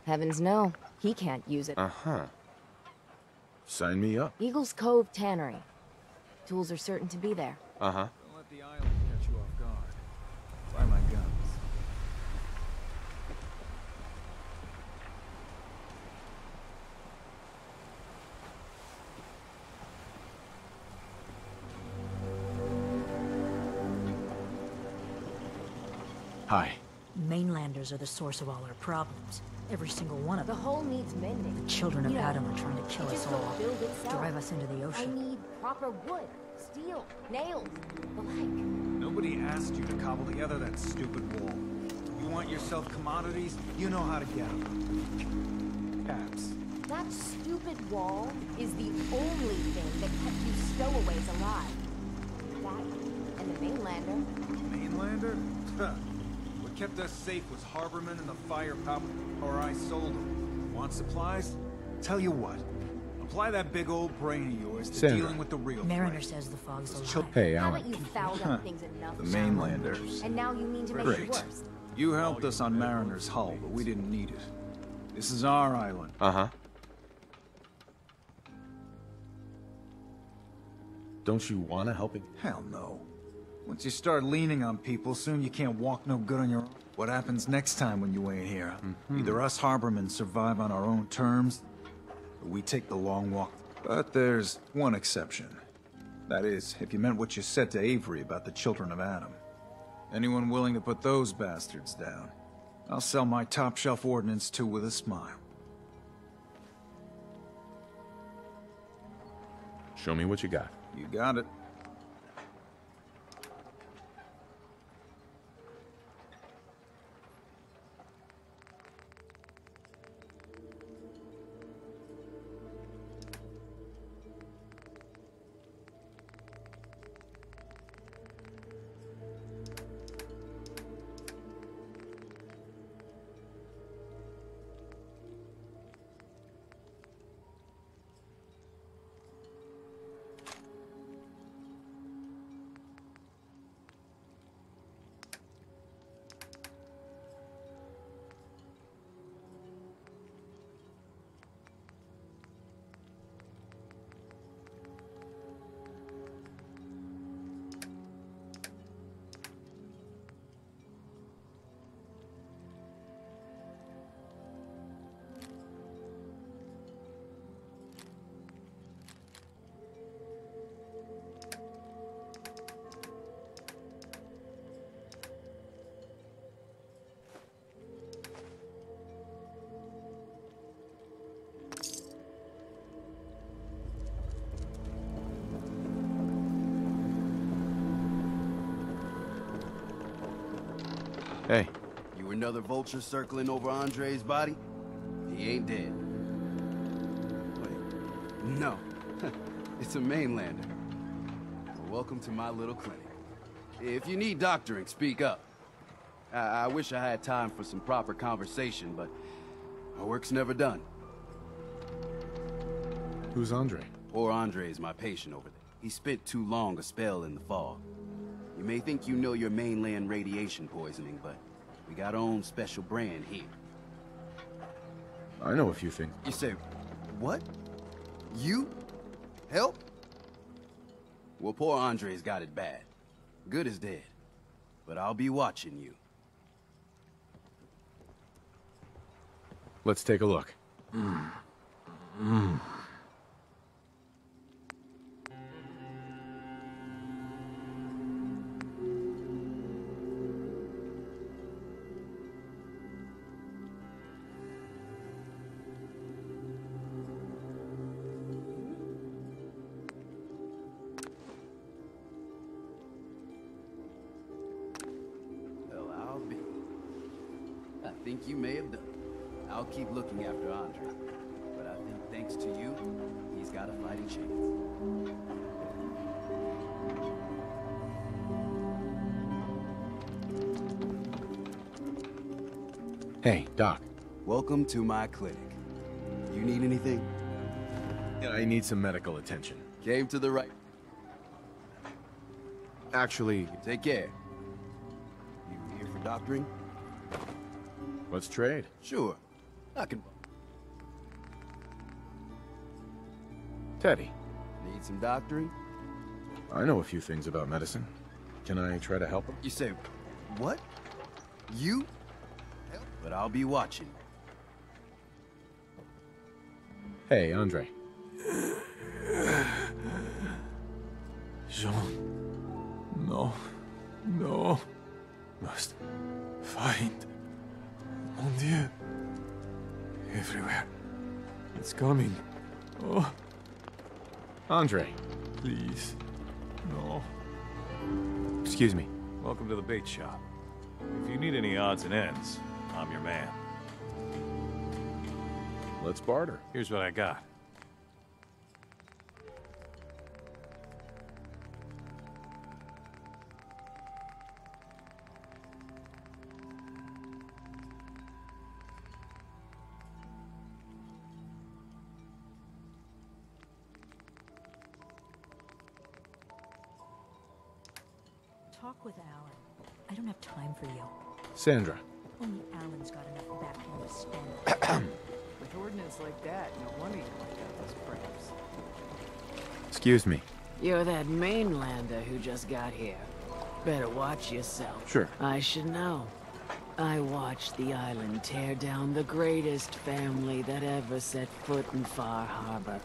Heavens no, he can't use it. Sign me up. Eagle's Cove Tannery. Tools are certain to be there. Don't let the island catch you off guard. Buy my guns. Hi. Mainlanders are the source of all our problems. Every single one of them. The hull needs mending. The children of Adam are trying to kill us all. Drive us into the I ocean. need proper wood, steel, nails, the like. Nobody asked you to cobble together that stupid wall. You want yourself commodities? You know how to get them. Caps. That stupid wall is the only thing that kept you stowaways alive. That and the mainlander. Mainlander? What kept us safe was harbormen and the firepower, or I sold them. Want supplies? Tell you what. Apply that big old brain of yours to Sandra. dealing with the real Mariner threat. says the fog's a lie. Hey, Haven't Alan. you fouled up things enough? The mainlanders. And now you mean to make it Great. worse. You helped us on Mariner's hull, but we didn't need it. This is our island. Don't you want to help it? Hell no. Once you start leaning on people, soon you can't walk no good on your own. What happens next time when you ain't here? Either us harbormen survive on our own terms, or we take the long walk. But there's one exception. That is, if you meant what you said to Avery about the children of Adam. Anyone willing to put those bastards down, I'll sell my top-shelf ordnance to with a smile. Show me what you got. You got it. Hey. You another vulture circling over Andre's body? He ain't dead. Wait, no. It's a mainlander. Well, welcome to my little clinic. If you need doctoring, speak up. I wish I had time for some proper conversation, but our work's never done. Who's Andre? Poor Andre is my patient over there. He spent too long a spell in the fog. You may think you know your mainland radiation poisoning, but we got our own special brand here. I know a few things. You say, what? You? Help? Well, poor Andre's got it bad. Good is dead. But I'll be watching you. Let's take a look. Well, I'll be. I think you may have done. I'll keep looking after Andre. But I think thanks to you, he's got a fighting chance. Hey, Doc. Welcome to my clinic. You need anything? I need some medical attention. Came to the right. Actually... Take care. You here for doctoring? Let's trade. Sure. I can... Teddy. Need some doctoring? I know a few things about medicine. Can I try to help him? You say, what? You? But I'll be watching. Hey, Andre. Jean. No. No. Must find. Mon Dieu. Everywhere. It's coming. Oh. Andre. Please. No. Excuse me. Welcome to the bait shop. If you need any odds and ends, I'm your man. Let's barter. Here's what I got. Talk with Alan. I don't have time for you. Sandra. Only Alan's got enough backbone to stand. With ordnance like that, no wonder you like out those cramps. Excuse me. You're that mainlander who just got here. Better watch yourself. Sure. I should know. I watched the island tear down the greatest family that ever set foot in Far Harbor.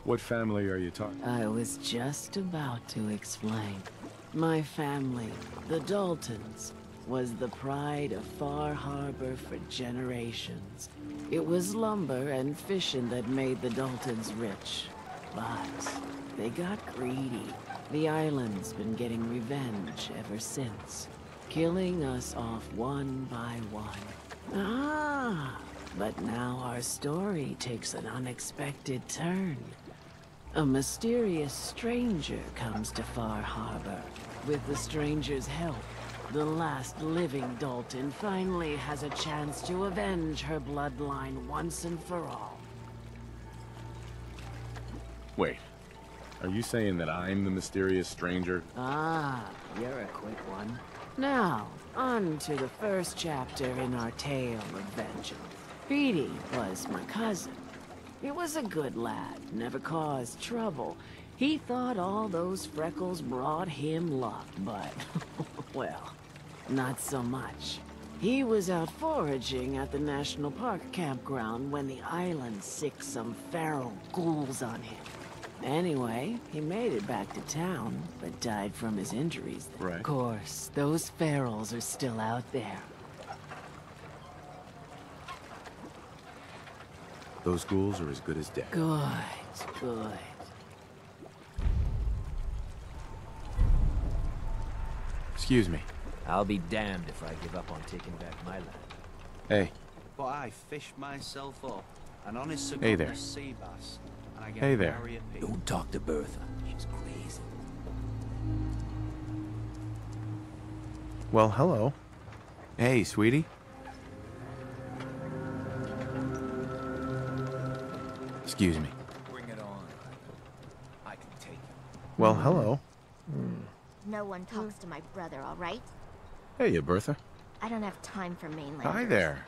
What family are you talking? I was just about to explain. My family, the Daltons, was the pride of Far Harbor for generations. It was lumber and fishing that made the Daltons rich. But they got greedy. The island's been getting revenge ever since, killing us off one by one. But now our story takes an unexpected turn. A mysterious stranger comes to Far Harbor. With the stranger's help, the last living Dalton finally has a chance to avenge her bloodline once and for all. Wait. Are you saying that I'm the mysterious stranger? Ah, you're a quick one. Now, on to the first chapter in our tale of vengeance. Petey was my cousin. He was a good lad, never caused trouble. He thought all those freckles brought him luck, but, well, not so much. He was out foraging at the National Park campground when the island sicked some feral ghouls on him. Anyway, he made it back to town, but died from his injuries there. Right. Of course, those ferals are still out there. Those ghouls are as good as dead. Good, good. Excuse me. I'll be damned if I give up on taking back my land. Hey. But I fish myself up, an honest Hey there. sea bass, and I get Hey there. marry a pig. Don't talk to Bertha. She's crazy. Well, hello. Hey, sweetie. Excuse me. Bring it on. I can take it. Well, hello. No one talks to my brother, all right? Hey, Bertha. I don't have time for mainlanders. Hi there.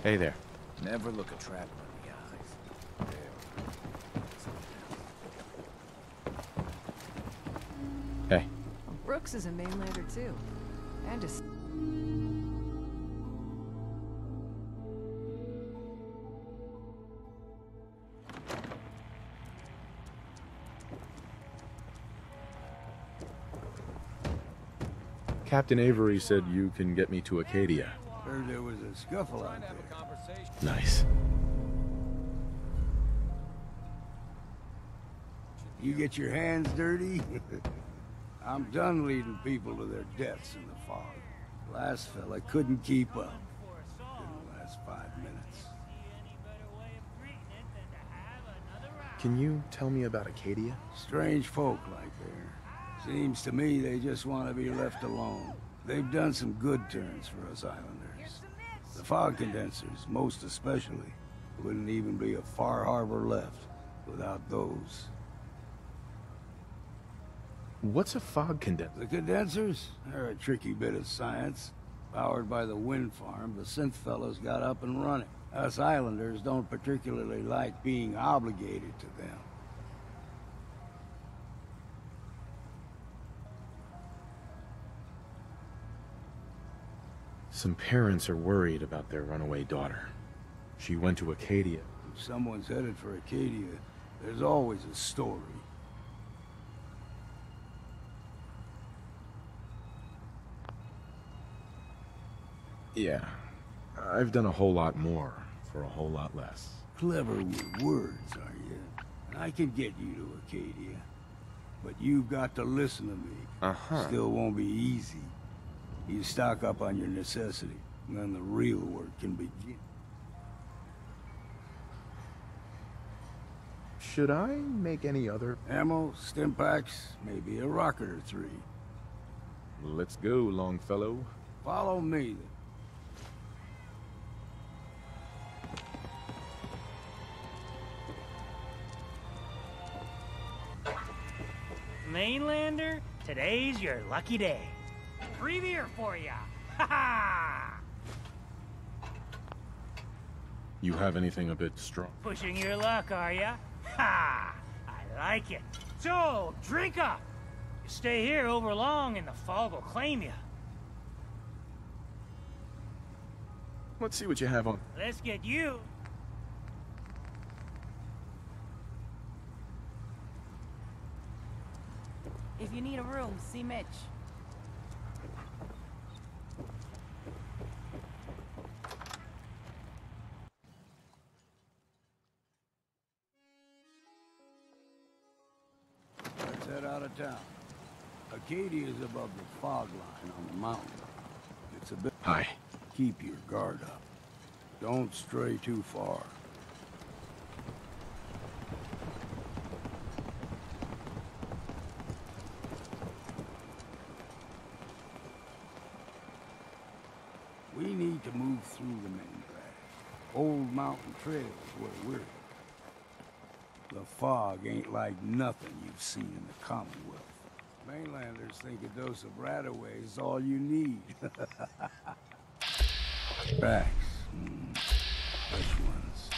Hey there. Never look a trapper in the eyes. Hey. Brooks is a mainlander too. And just... Captain Avery said you can get me to Acadia. Heard there was a scuffle out there. Nice. You get your hands dirty? I'm done leading people to their deaths in the fog. Last fella couldn't keep up. Didn't last 5 minutes. Can you tell me about Acadia? Strange folk like there. Seems to me they just want to be left alone. They've done some good turns for us islanders. The fog condensers, most especially, wouldn't even be a Far Harbor left without those. What's a fog condenser? The condensers? They're a tricky bit of science. Powered by the wind farm, the synth fellows got up and running. Us islanders don't particularly like being obligated to them. Some parents are worried about their runaway daughter. She went to Acadia. If someone's headed for Acadia, there's always a story. Yeah. I've done a whole lot more for a whole lot less. Clever with words, are you? I can get you to Acadia. But you've got to listen to me. Uh-huh. Still won't be easy. You stock up on your necessity, and then the real work can begin. Should I make any other? Ammo, stim packs, maybe a rocket or 3. Let's go, Longfellow. Follow me, then. Mainlander, today's your lucky day. Free beer for ya! Ha ha! You have anything a bit strong? Pushing your luck, are ya? Ha! I like it. So, drink up! You stay here over long and the fog will claim you. Let's see what you have on. Let's get you. If you need a room, see Mitch. Let's head out of town. Acadia is above the fog line on the mountain. It's a bit... Hi. Keep your guard up. Don't stray too far. We need to move through the main drag. Old Mountain Trail is where we're headed. The fog ain't like nothing you've seen in the Commonwealth. Mainlanders think a dose of Radaway is all you need. Tracks. Fresh ones.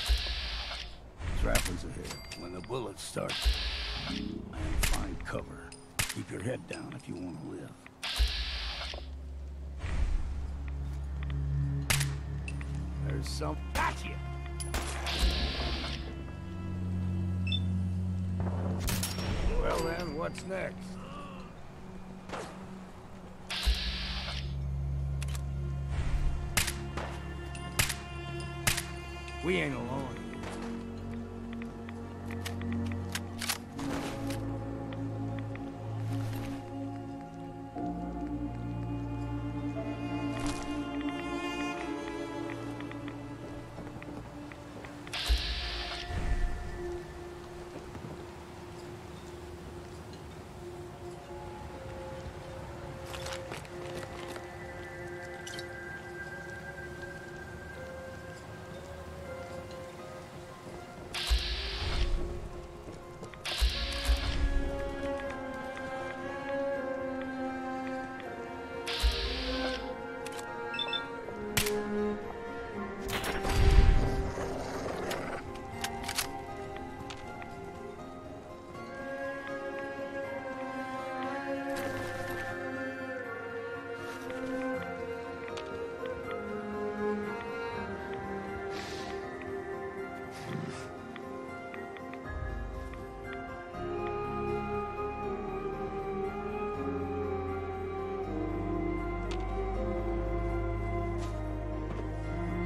Trappers ahead. When the bullets start, and find cover. Keep your head down if you want to live. There's some... Gotcha! Well then, what's next? We ain't alone here.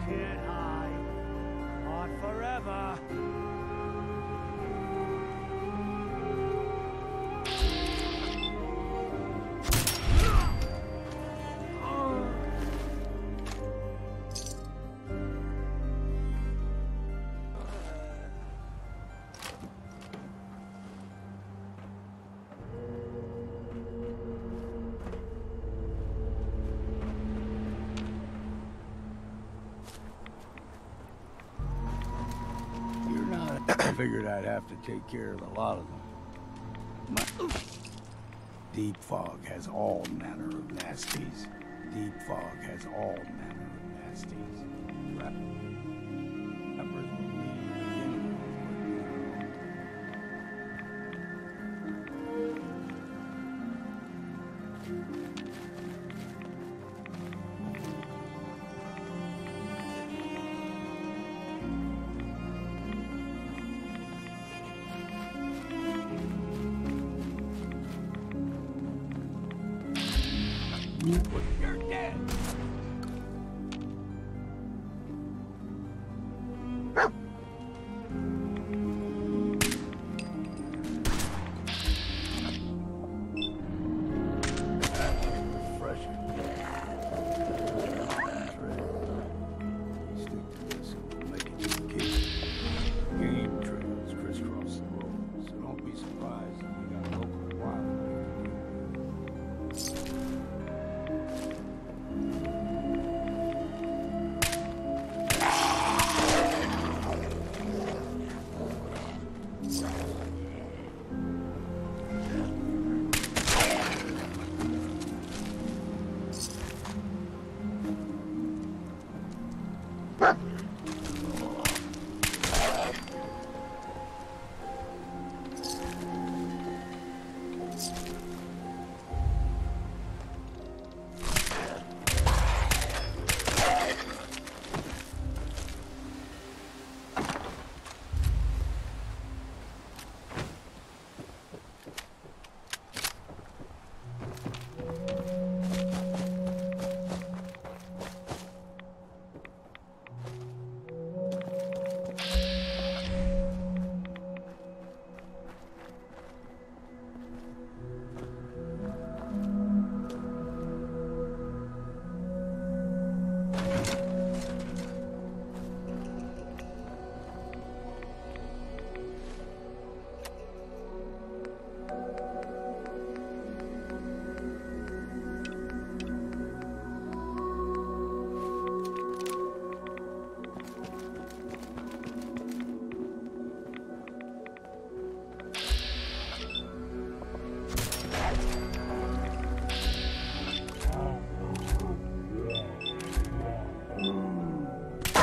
Can't hide. Not forever. You're not... I figured I'd have to take care of a lot of them. Deep fog has all manner of nasties. Deep fog has all manner of nasties. Trappers were mean to begin with, You're dead!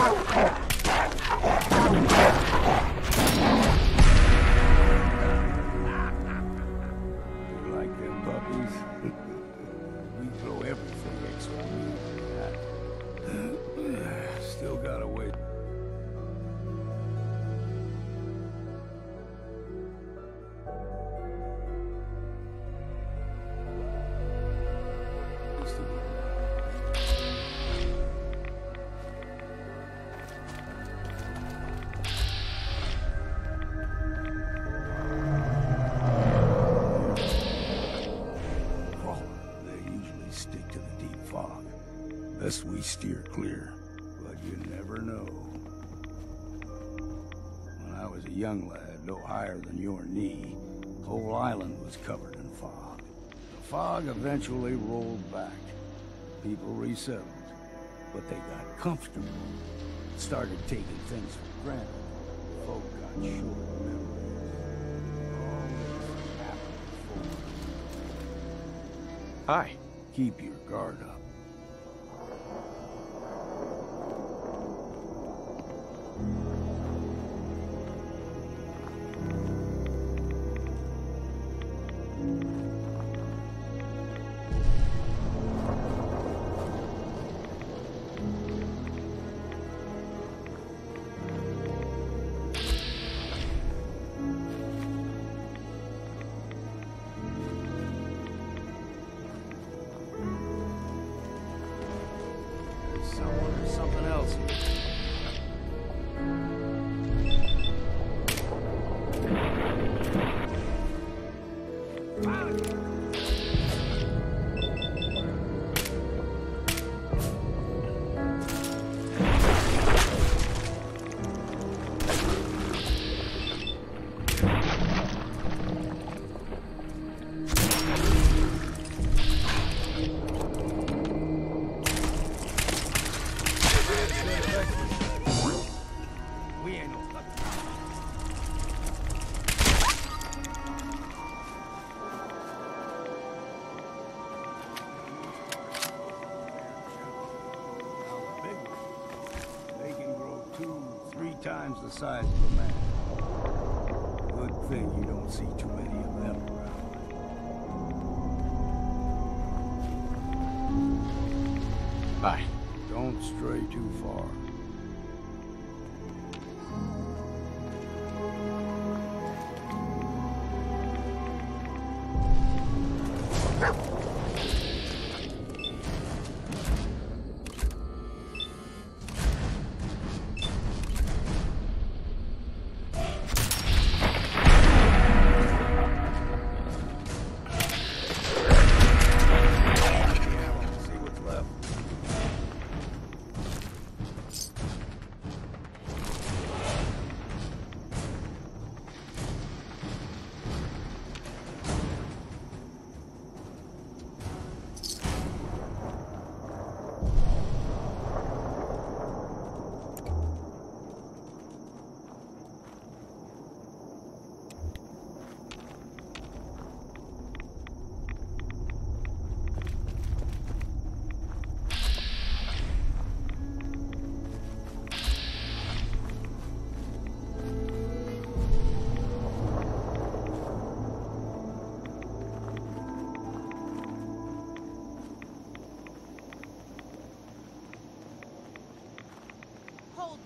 Like them puppies? We throw everything extra meat. Still gotta wait. Best we steer clear, but you never know. When I was a young lad, no higher than your knee, the whole island was covered in fog. The fog eventually rolled back. People resettled, but they got comfortable. Started taking things for granted. Folk got short memories. All this happened before. Hi. Keep your guard up. Something else here. Times the size of a man. Good thing you don't see too many of them around. Bye. Don't stray too far.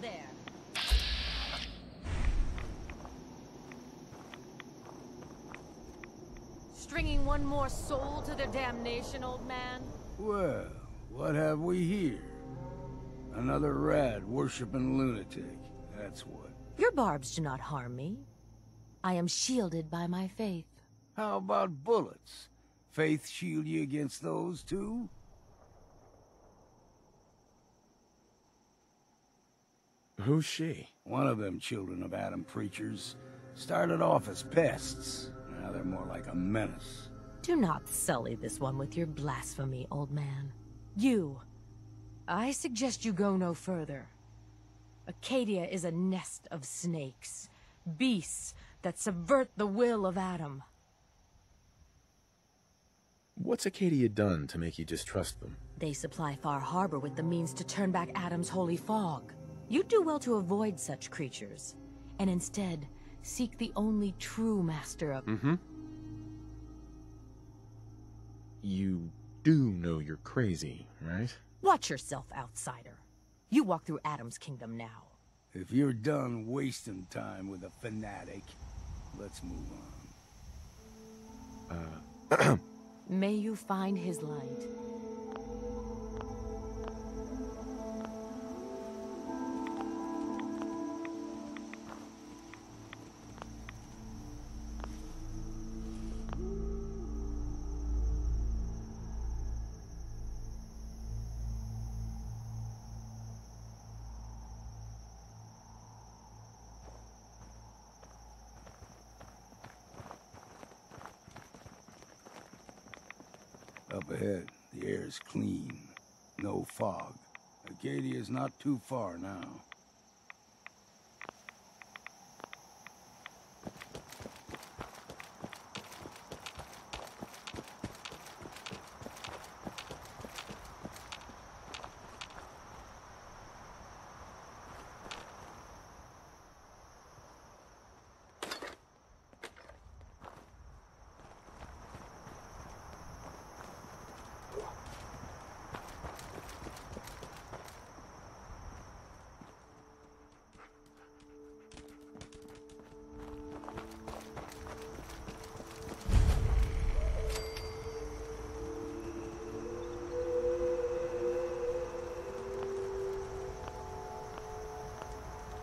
There. Stringing one more soul to their damnation, old man? Well, what have we here? Another rad worshipping lunatic, that's what. Your barbs do not harm me. I am shielded by my faith. How about bullets? Faith shield you against those too? Who's she? One of them children of Adam preachers. Started off as pests. Now they're more like a menace. Do not sully this one with your blasphemy, old man. You. I suggest you go no further. Acadia is a nest of snakes. Beasts that subvert the will of Adam. What's Acadia done to make you distrust them? They supply Far Harbor with the means to turn back Adam's holy fog. You'd do well to avoid such creatures, and instead seek the only true master of... Mm-hmm. You do know you're crazy, right? Watch yourself, outsider. You walk through Adam's kingdom now. If you're done wasting time with a fanatic, let's move on. May you find his light. Up ahead, the air's clean. No fog. Acadia's not too far now.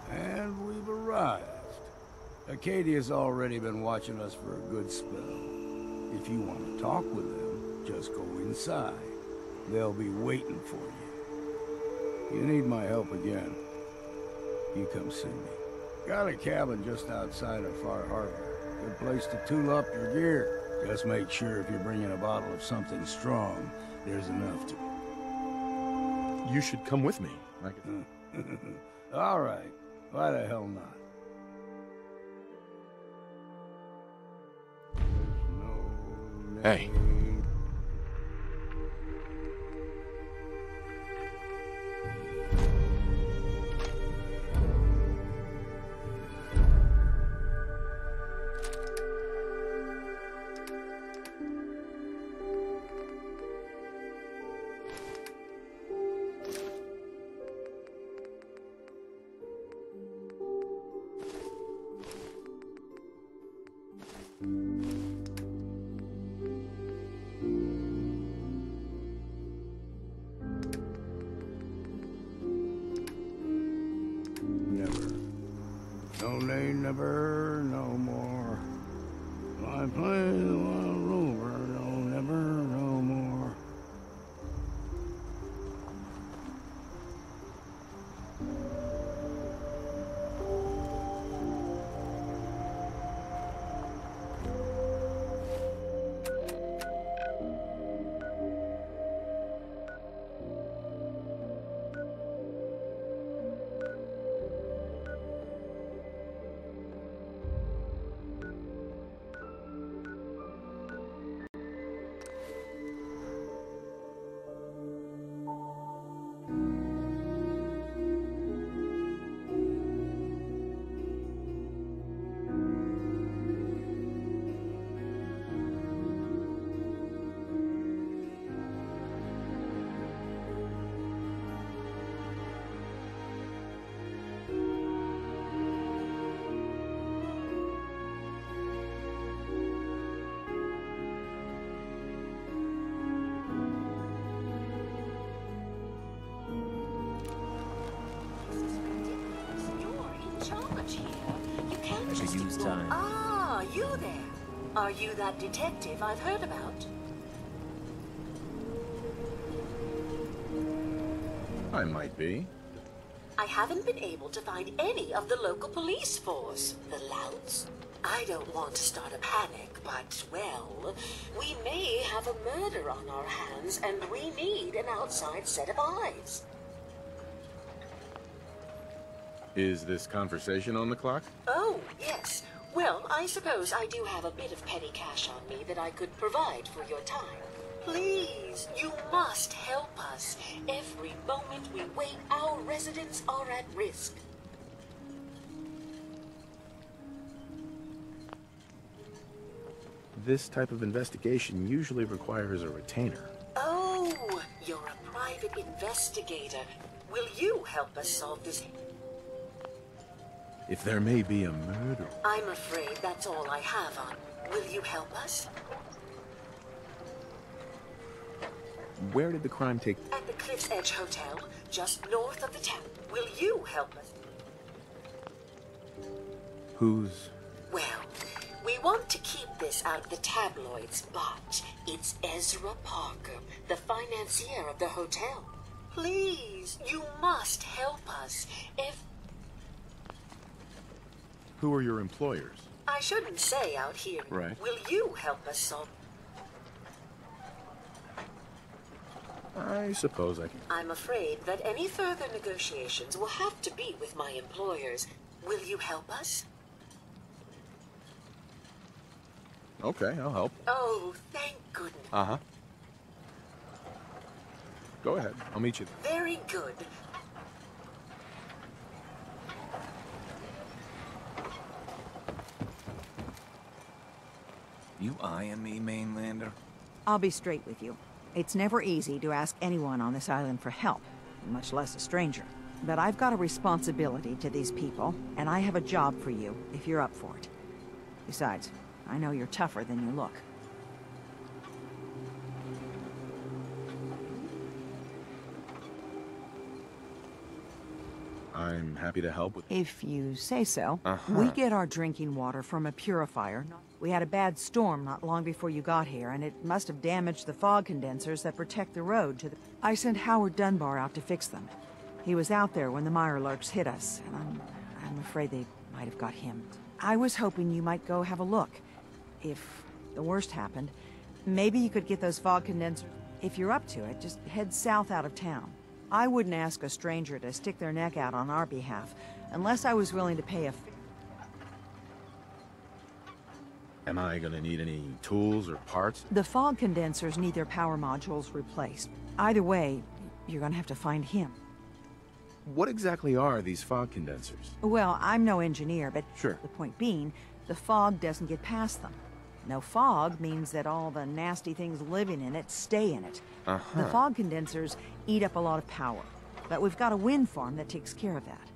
And we've arrived. Acadia's already been watching us for a good spell. If you want to talk with them, just go inside. They'll be waiting for you. You need my help again, you come see me. Got a cabin just outside of Far Harbor. Good place to tool up your gear. Just make sure if you're bringing a bottle of something strong, there's enough to... You should come with me. All right. Why the hell not? Hey. Never, no more. I play the one rover, no, never, no more. Ah, you there. Are you that detective I've heard about? I might be. I haven't been able to find any of the local police force. The louts. I don't want to start a panic, but, well, we may have a murder on our hands, and we need an outside set of eyes. Is this conversation on the clock? Oh, yes. Well, I suppose I do have a bit of petty cash on me that I could provide for your time. Please, you must help us. Every moment we wait, our residents are at risk. This type of investigation usually requires a retainer. Oh, you're a private investigator. Will you help us solve this? If there may be a murder... I'm afraid that's all I have on. Will you help us? Where did the crime take... At the Cliff's Edge Hotel, just north of the town. Will you help us? Who's... Well, we want to keep this out of the tabloids, but it's Ezra Parker, the financier of the hotel. Please, you must help us. Who are your employers? I shouldn't say out here. Right. Will you help us solve... I suppose I can... I'm afraid that any further negotiations will have to be with my employers. Will you help us? Okay, I'll help. Oh, thank goodness. Uh-huh. Go ahead. I'll meet you there. Very good. You eyeing me, mainlander? I'll be straight with you. It's never easy to ask anyone on this island for help, much less a stranger. But I've got a responsibility to these people, and I have a job for you, if you're up for it. Besides, I know you're tougher than you look. I'm happy to help with... If you say so. Uh-huh. We get our drinking water from a purifier. We had a bad storm not long before you got here, and it must have damaged the fog condensers that protect the road to the... I sent Howard Dunbar out to fix them. He was out there when the Mirelurks hit us, and I'm afraid they might have got him. I was hoping you might go have a look. If the worst happened, maybe you could get those fog condensers. If you're up to it, just head south out of town. I wouldn't ask a stranger to stick their neck out on our behalf, unless I was willing to pay a fee. Am I gonna need any tools or parts? The fog condensers need their power modules replaced. Either way, you're gonna have to find him. What exactly are these fog condensers? Well, I'm no engineer, but Sure. The point being, the fog doesn't get past them. No fog means that all the nasty things living in it stay in it. Uh-huh. The fog condensers eat up a lot of power, but we've got a wind farm that takes care of that.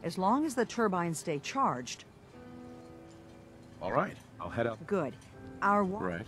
As long as the turbines stay charged... All right, I'll head out. Good. Our... Right.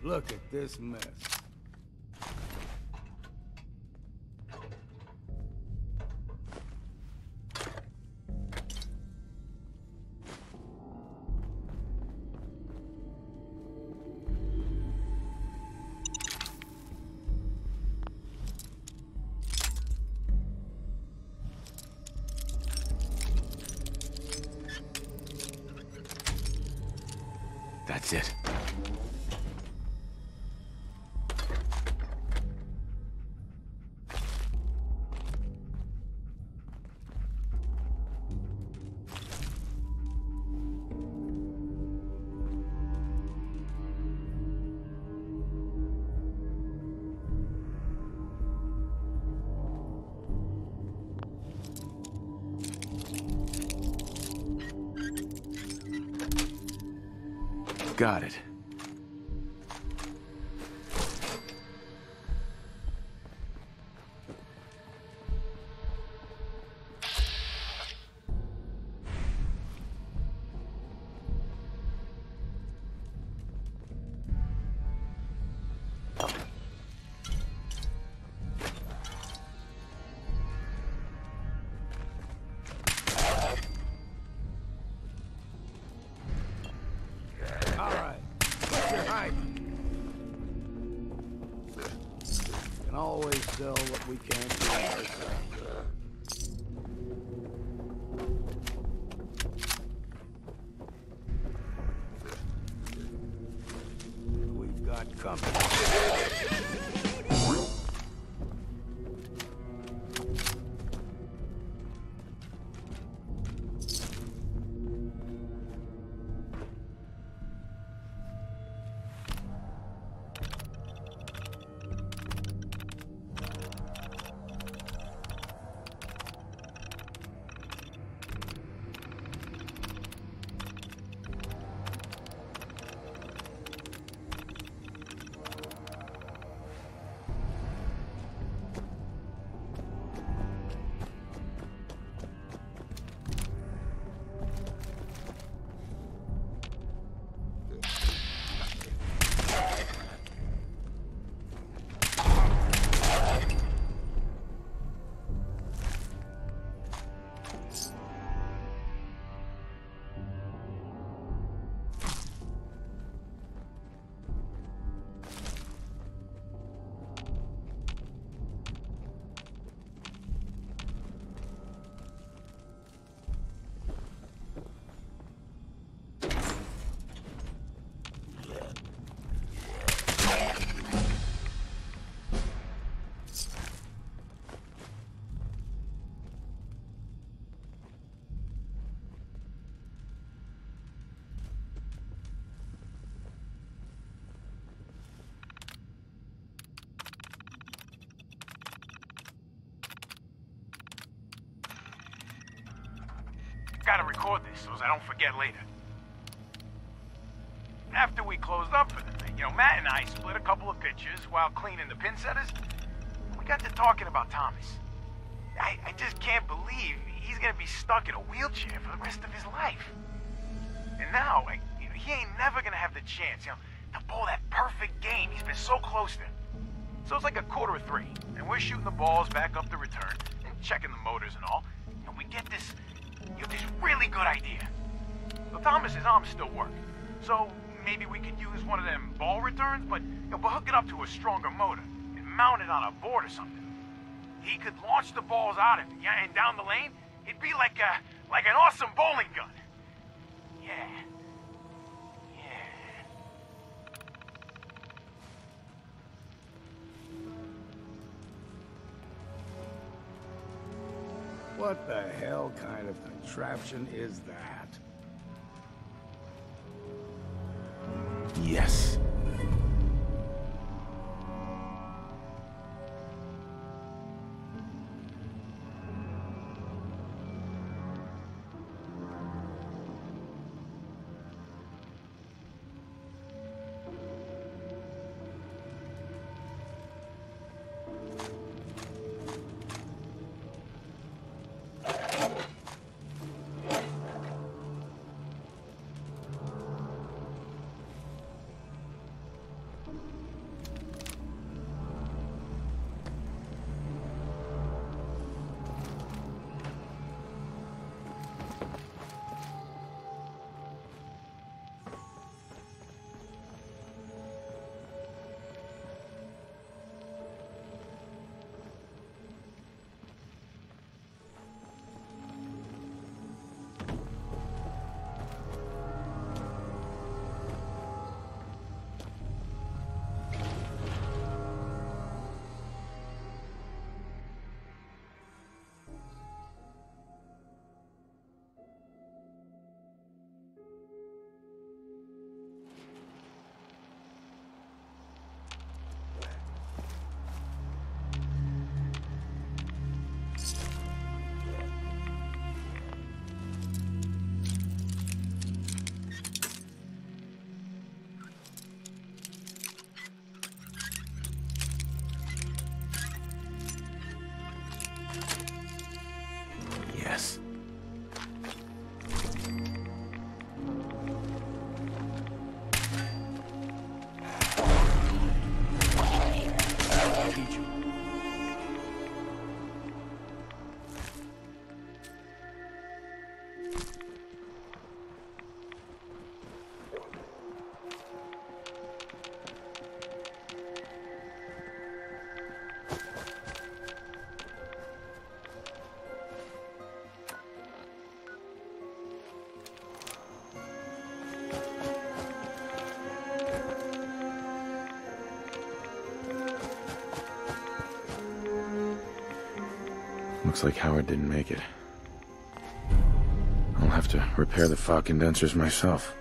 Look at this mess. That's it. Got it. Always sell what we can't do ourselves. We've got company. Gotta record this so I don't forget later. After we closed up for the thing, Matt and I split a couple of pictures while cleaning the pin setters. We got to talking about Thomas. I just can't believe he's gonna be stuck in a wheelchair for the rest of his life. And now, he ain't never gonna have the chance, to pull that perfect game he's been so close to. So it's like 2:45, and we're shooting the balls back up the return and checking the motors and all. And we get this really good idea. So Thomas's arms still work. So maybe we could use one of them ball returns, but hook it up to a stronger motor and mount it on a board or something. He could launch the balls out of it, and down the lane, it'd be like an awesome bowling gun. Yeah. What the hell kind of contraption is that? Yes. teach him. Looks like Howard didn't make it. I'll have to repair the fog condensers myself.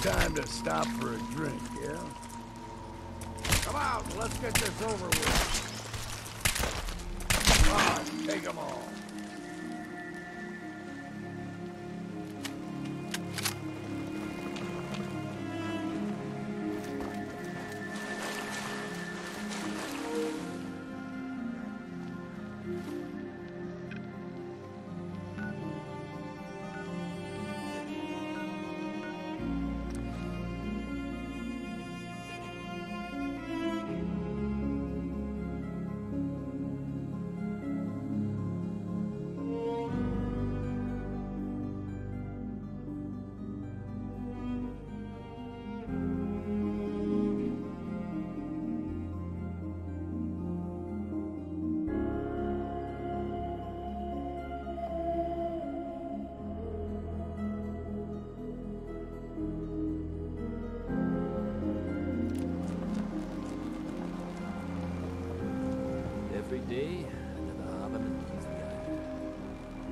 Time to stop for a drink, yeah? Come out, let's get this over with. Come on, take them all. Every day, another armament leaves the island.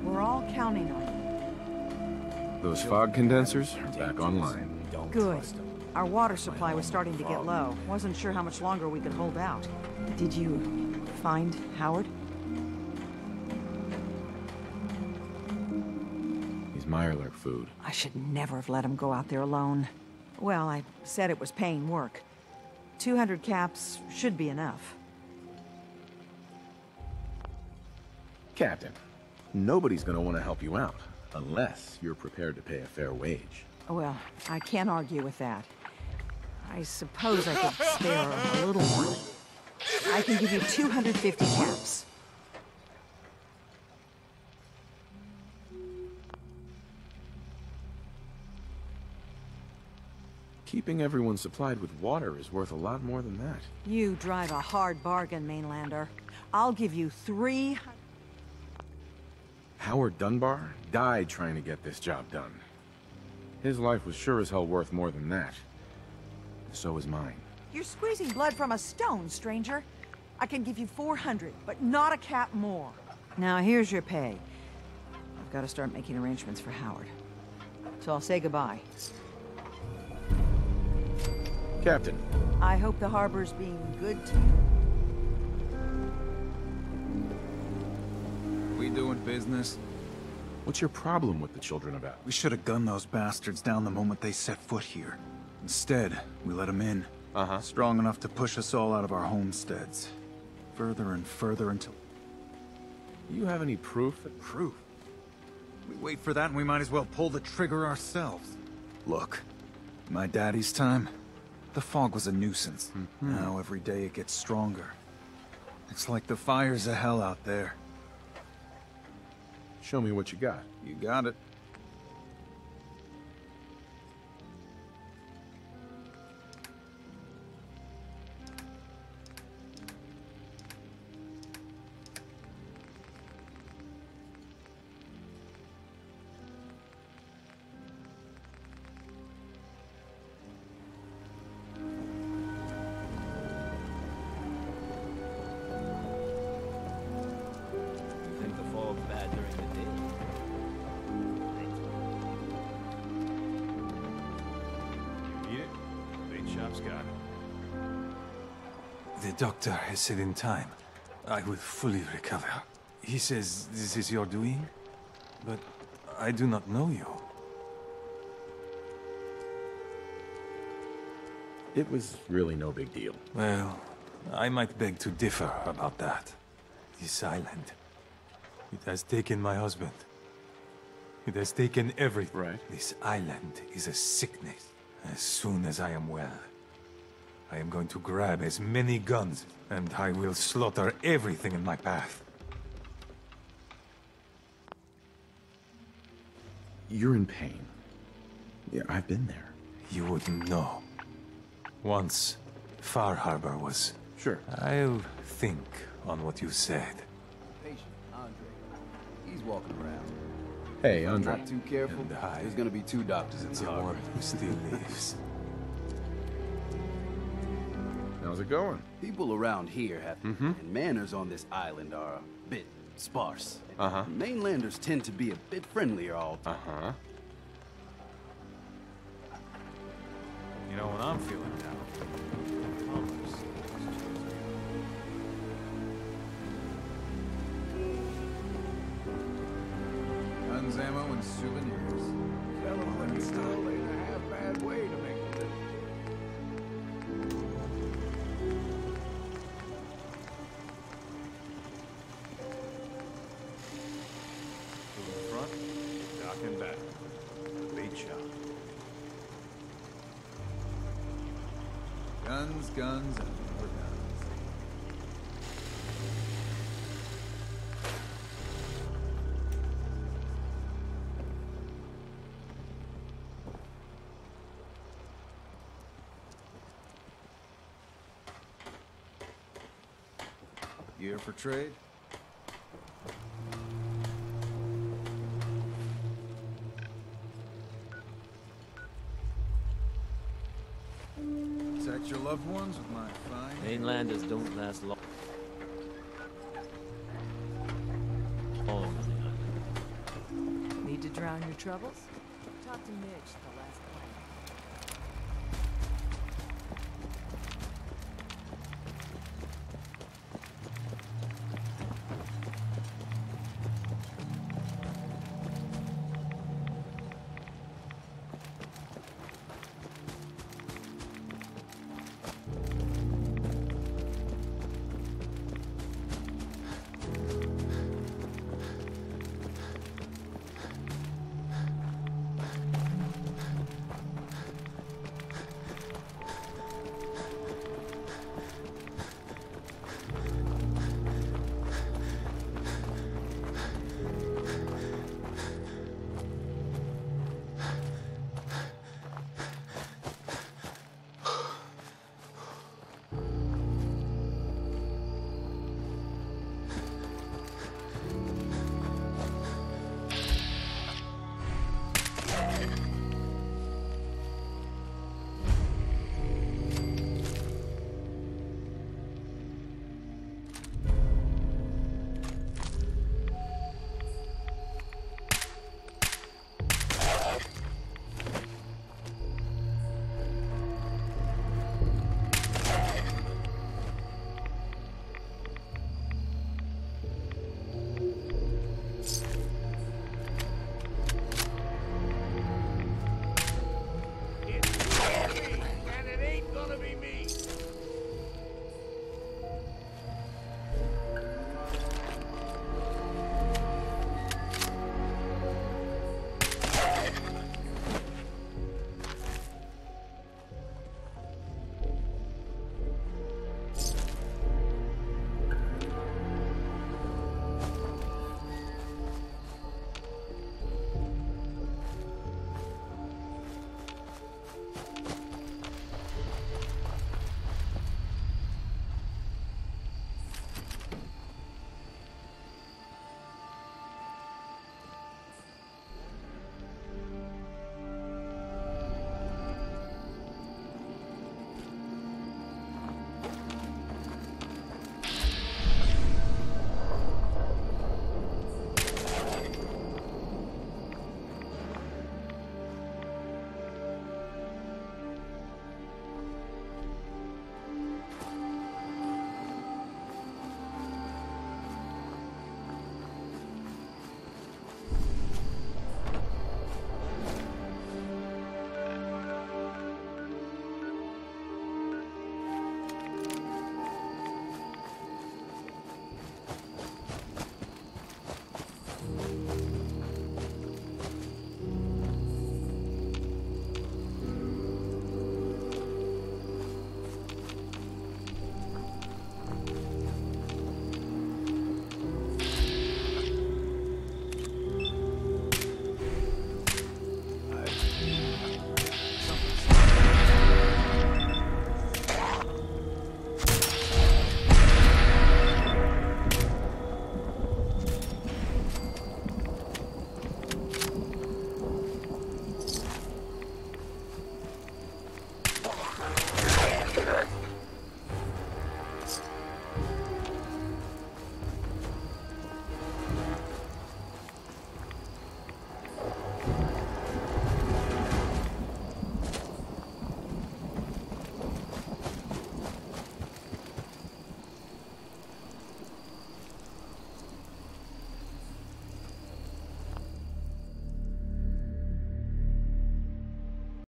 We're all counting on you. Those fog condensers are back online. Good. Our water supply was starting to get low. Wasn't sure how much longer we could hold out. Did you find Howard? He's Mirelurk food. I should never have let him go out there alone. Well, I said it was paying work. 200 caps should be enough. Captain, nobody's gonna want to help you out, unless you're prepared to pay a fair wage. Well, I can't argue with that. I suppose I could spare a little more. I can give you 250 caps. Keeping everyone supplied with water is worth a lot more than that. You drive a hard bargain, Mainlander. I'll give you 300... Howard Dunbar died trying to get this job done. His life was sure as hell worth more than that. So is mine. You're squeezing blood from a stone, stranger. I can give you 400, but not a cap more. Now, here's your pay. I've got to start making arrangements for Howard. So I'll say goodbye. Captain. I hope the harbor's being good to you. We doing business? What's your problem with the children about? We should have gunned those bastards down the moment they set foot here. Instead, we let them in. Strong enough to push us all out of our homesteads. Further and further until... You have any proof? Proof? We wait for that and we might as well pull the trigger ourselves. Look, in my daddy's time, the fog was a nuisance. Now every day it gets stronger. It's like the fires of hell out there. Show me what you got. You got it. got? The doctor has said in time, I will fully recover. He says this is your doing, but I do not know you. It was really no big deal. Well, I might beg to differ about that. This island, it has taken my husband. It has taken everything. Right. This island is a sickness. As soon as I am well, I am going to grab as many guns, and I will slaughter everything in my path. You're in pain. Yeah, I've been there. You wouldn't know. Once, Far Harbor was... Sure. I'll think on what you said. Patient, Andre. He's walking around. Hey, If I'm Andre. not too careful, there's gonna be 2 doctors in The the one who still lives. How's it going? People around here have and manners on this island are a bit sparse. Uh-huh. Mainlanders tend to be a bit friendlier all the time. Uh-huh. You know what I'm feeling now? Guns, ammo, and souvenirs. Tell them when you still ain't a half-bad way to make a living. Two in front, Doc in back. Bait shop. Guns, guns, and more guns. You here for trade? Protect your loved ones with my fine. Mainlanders don't last long. Need to drown your troubles? Talk to Mitch,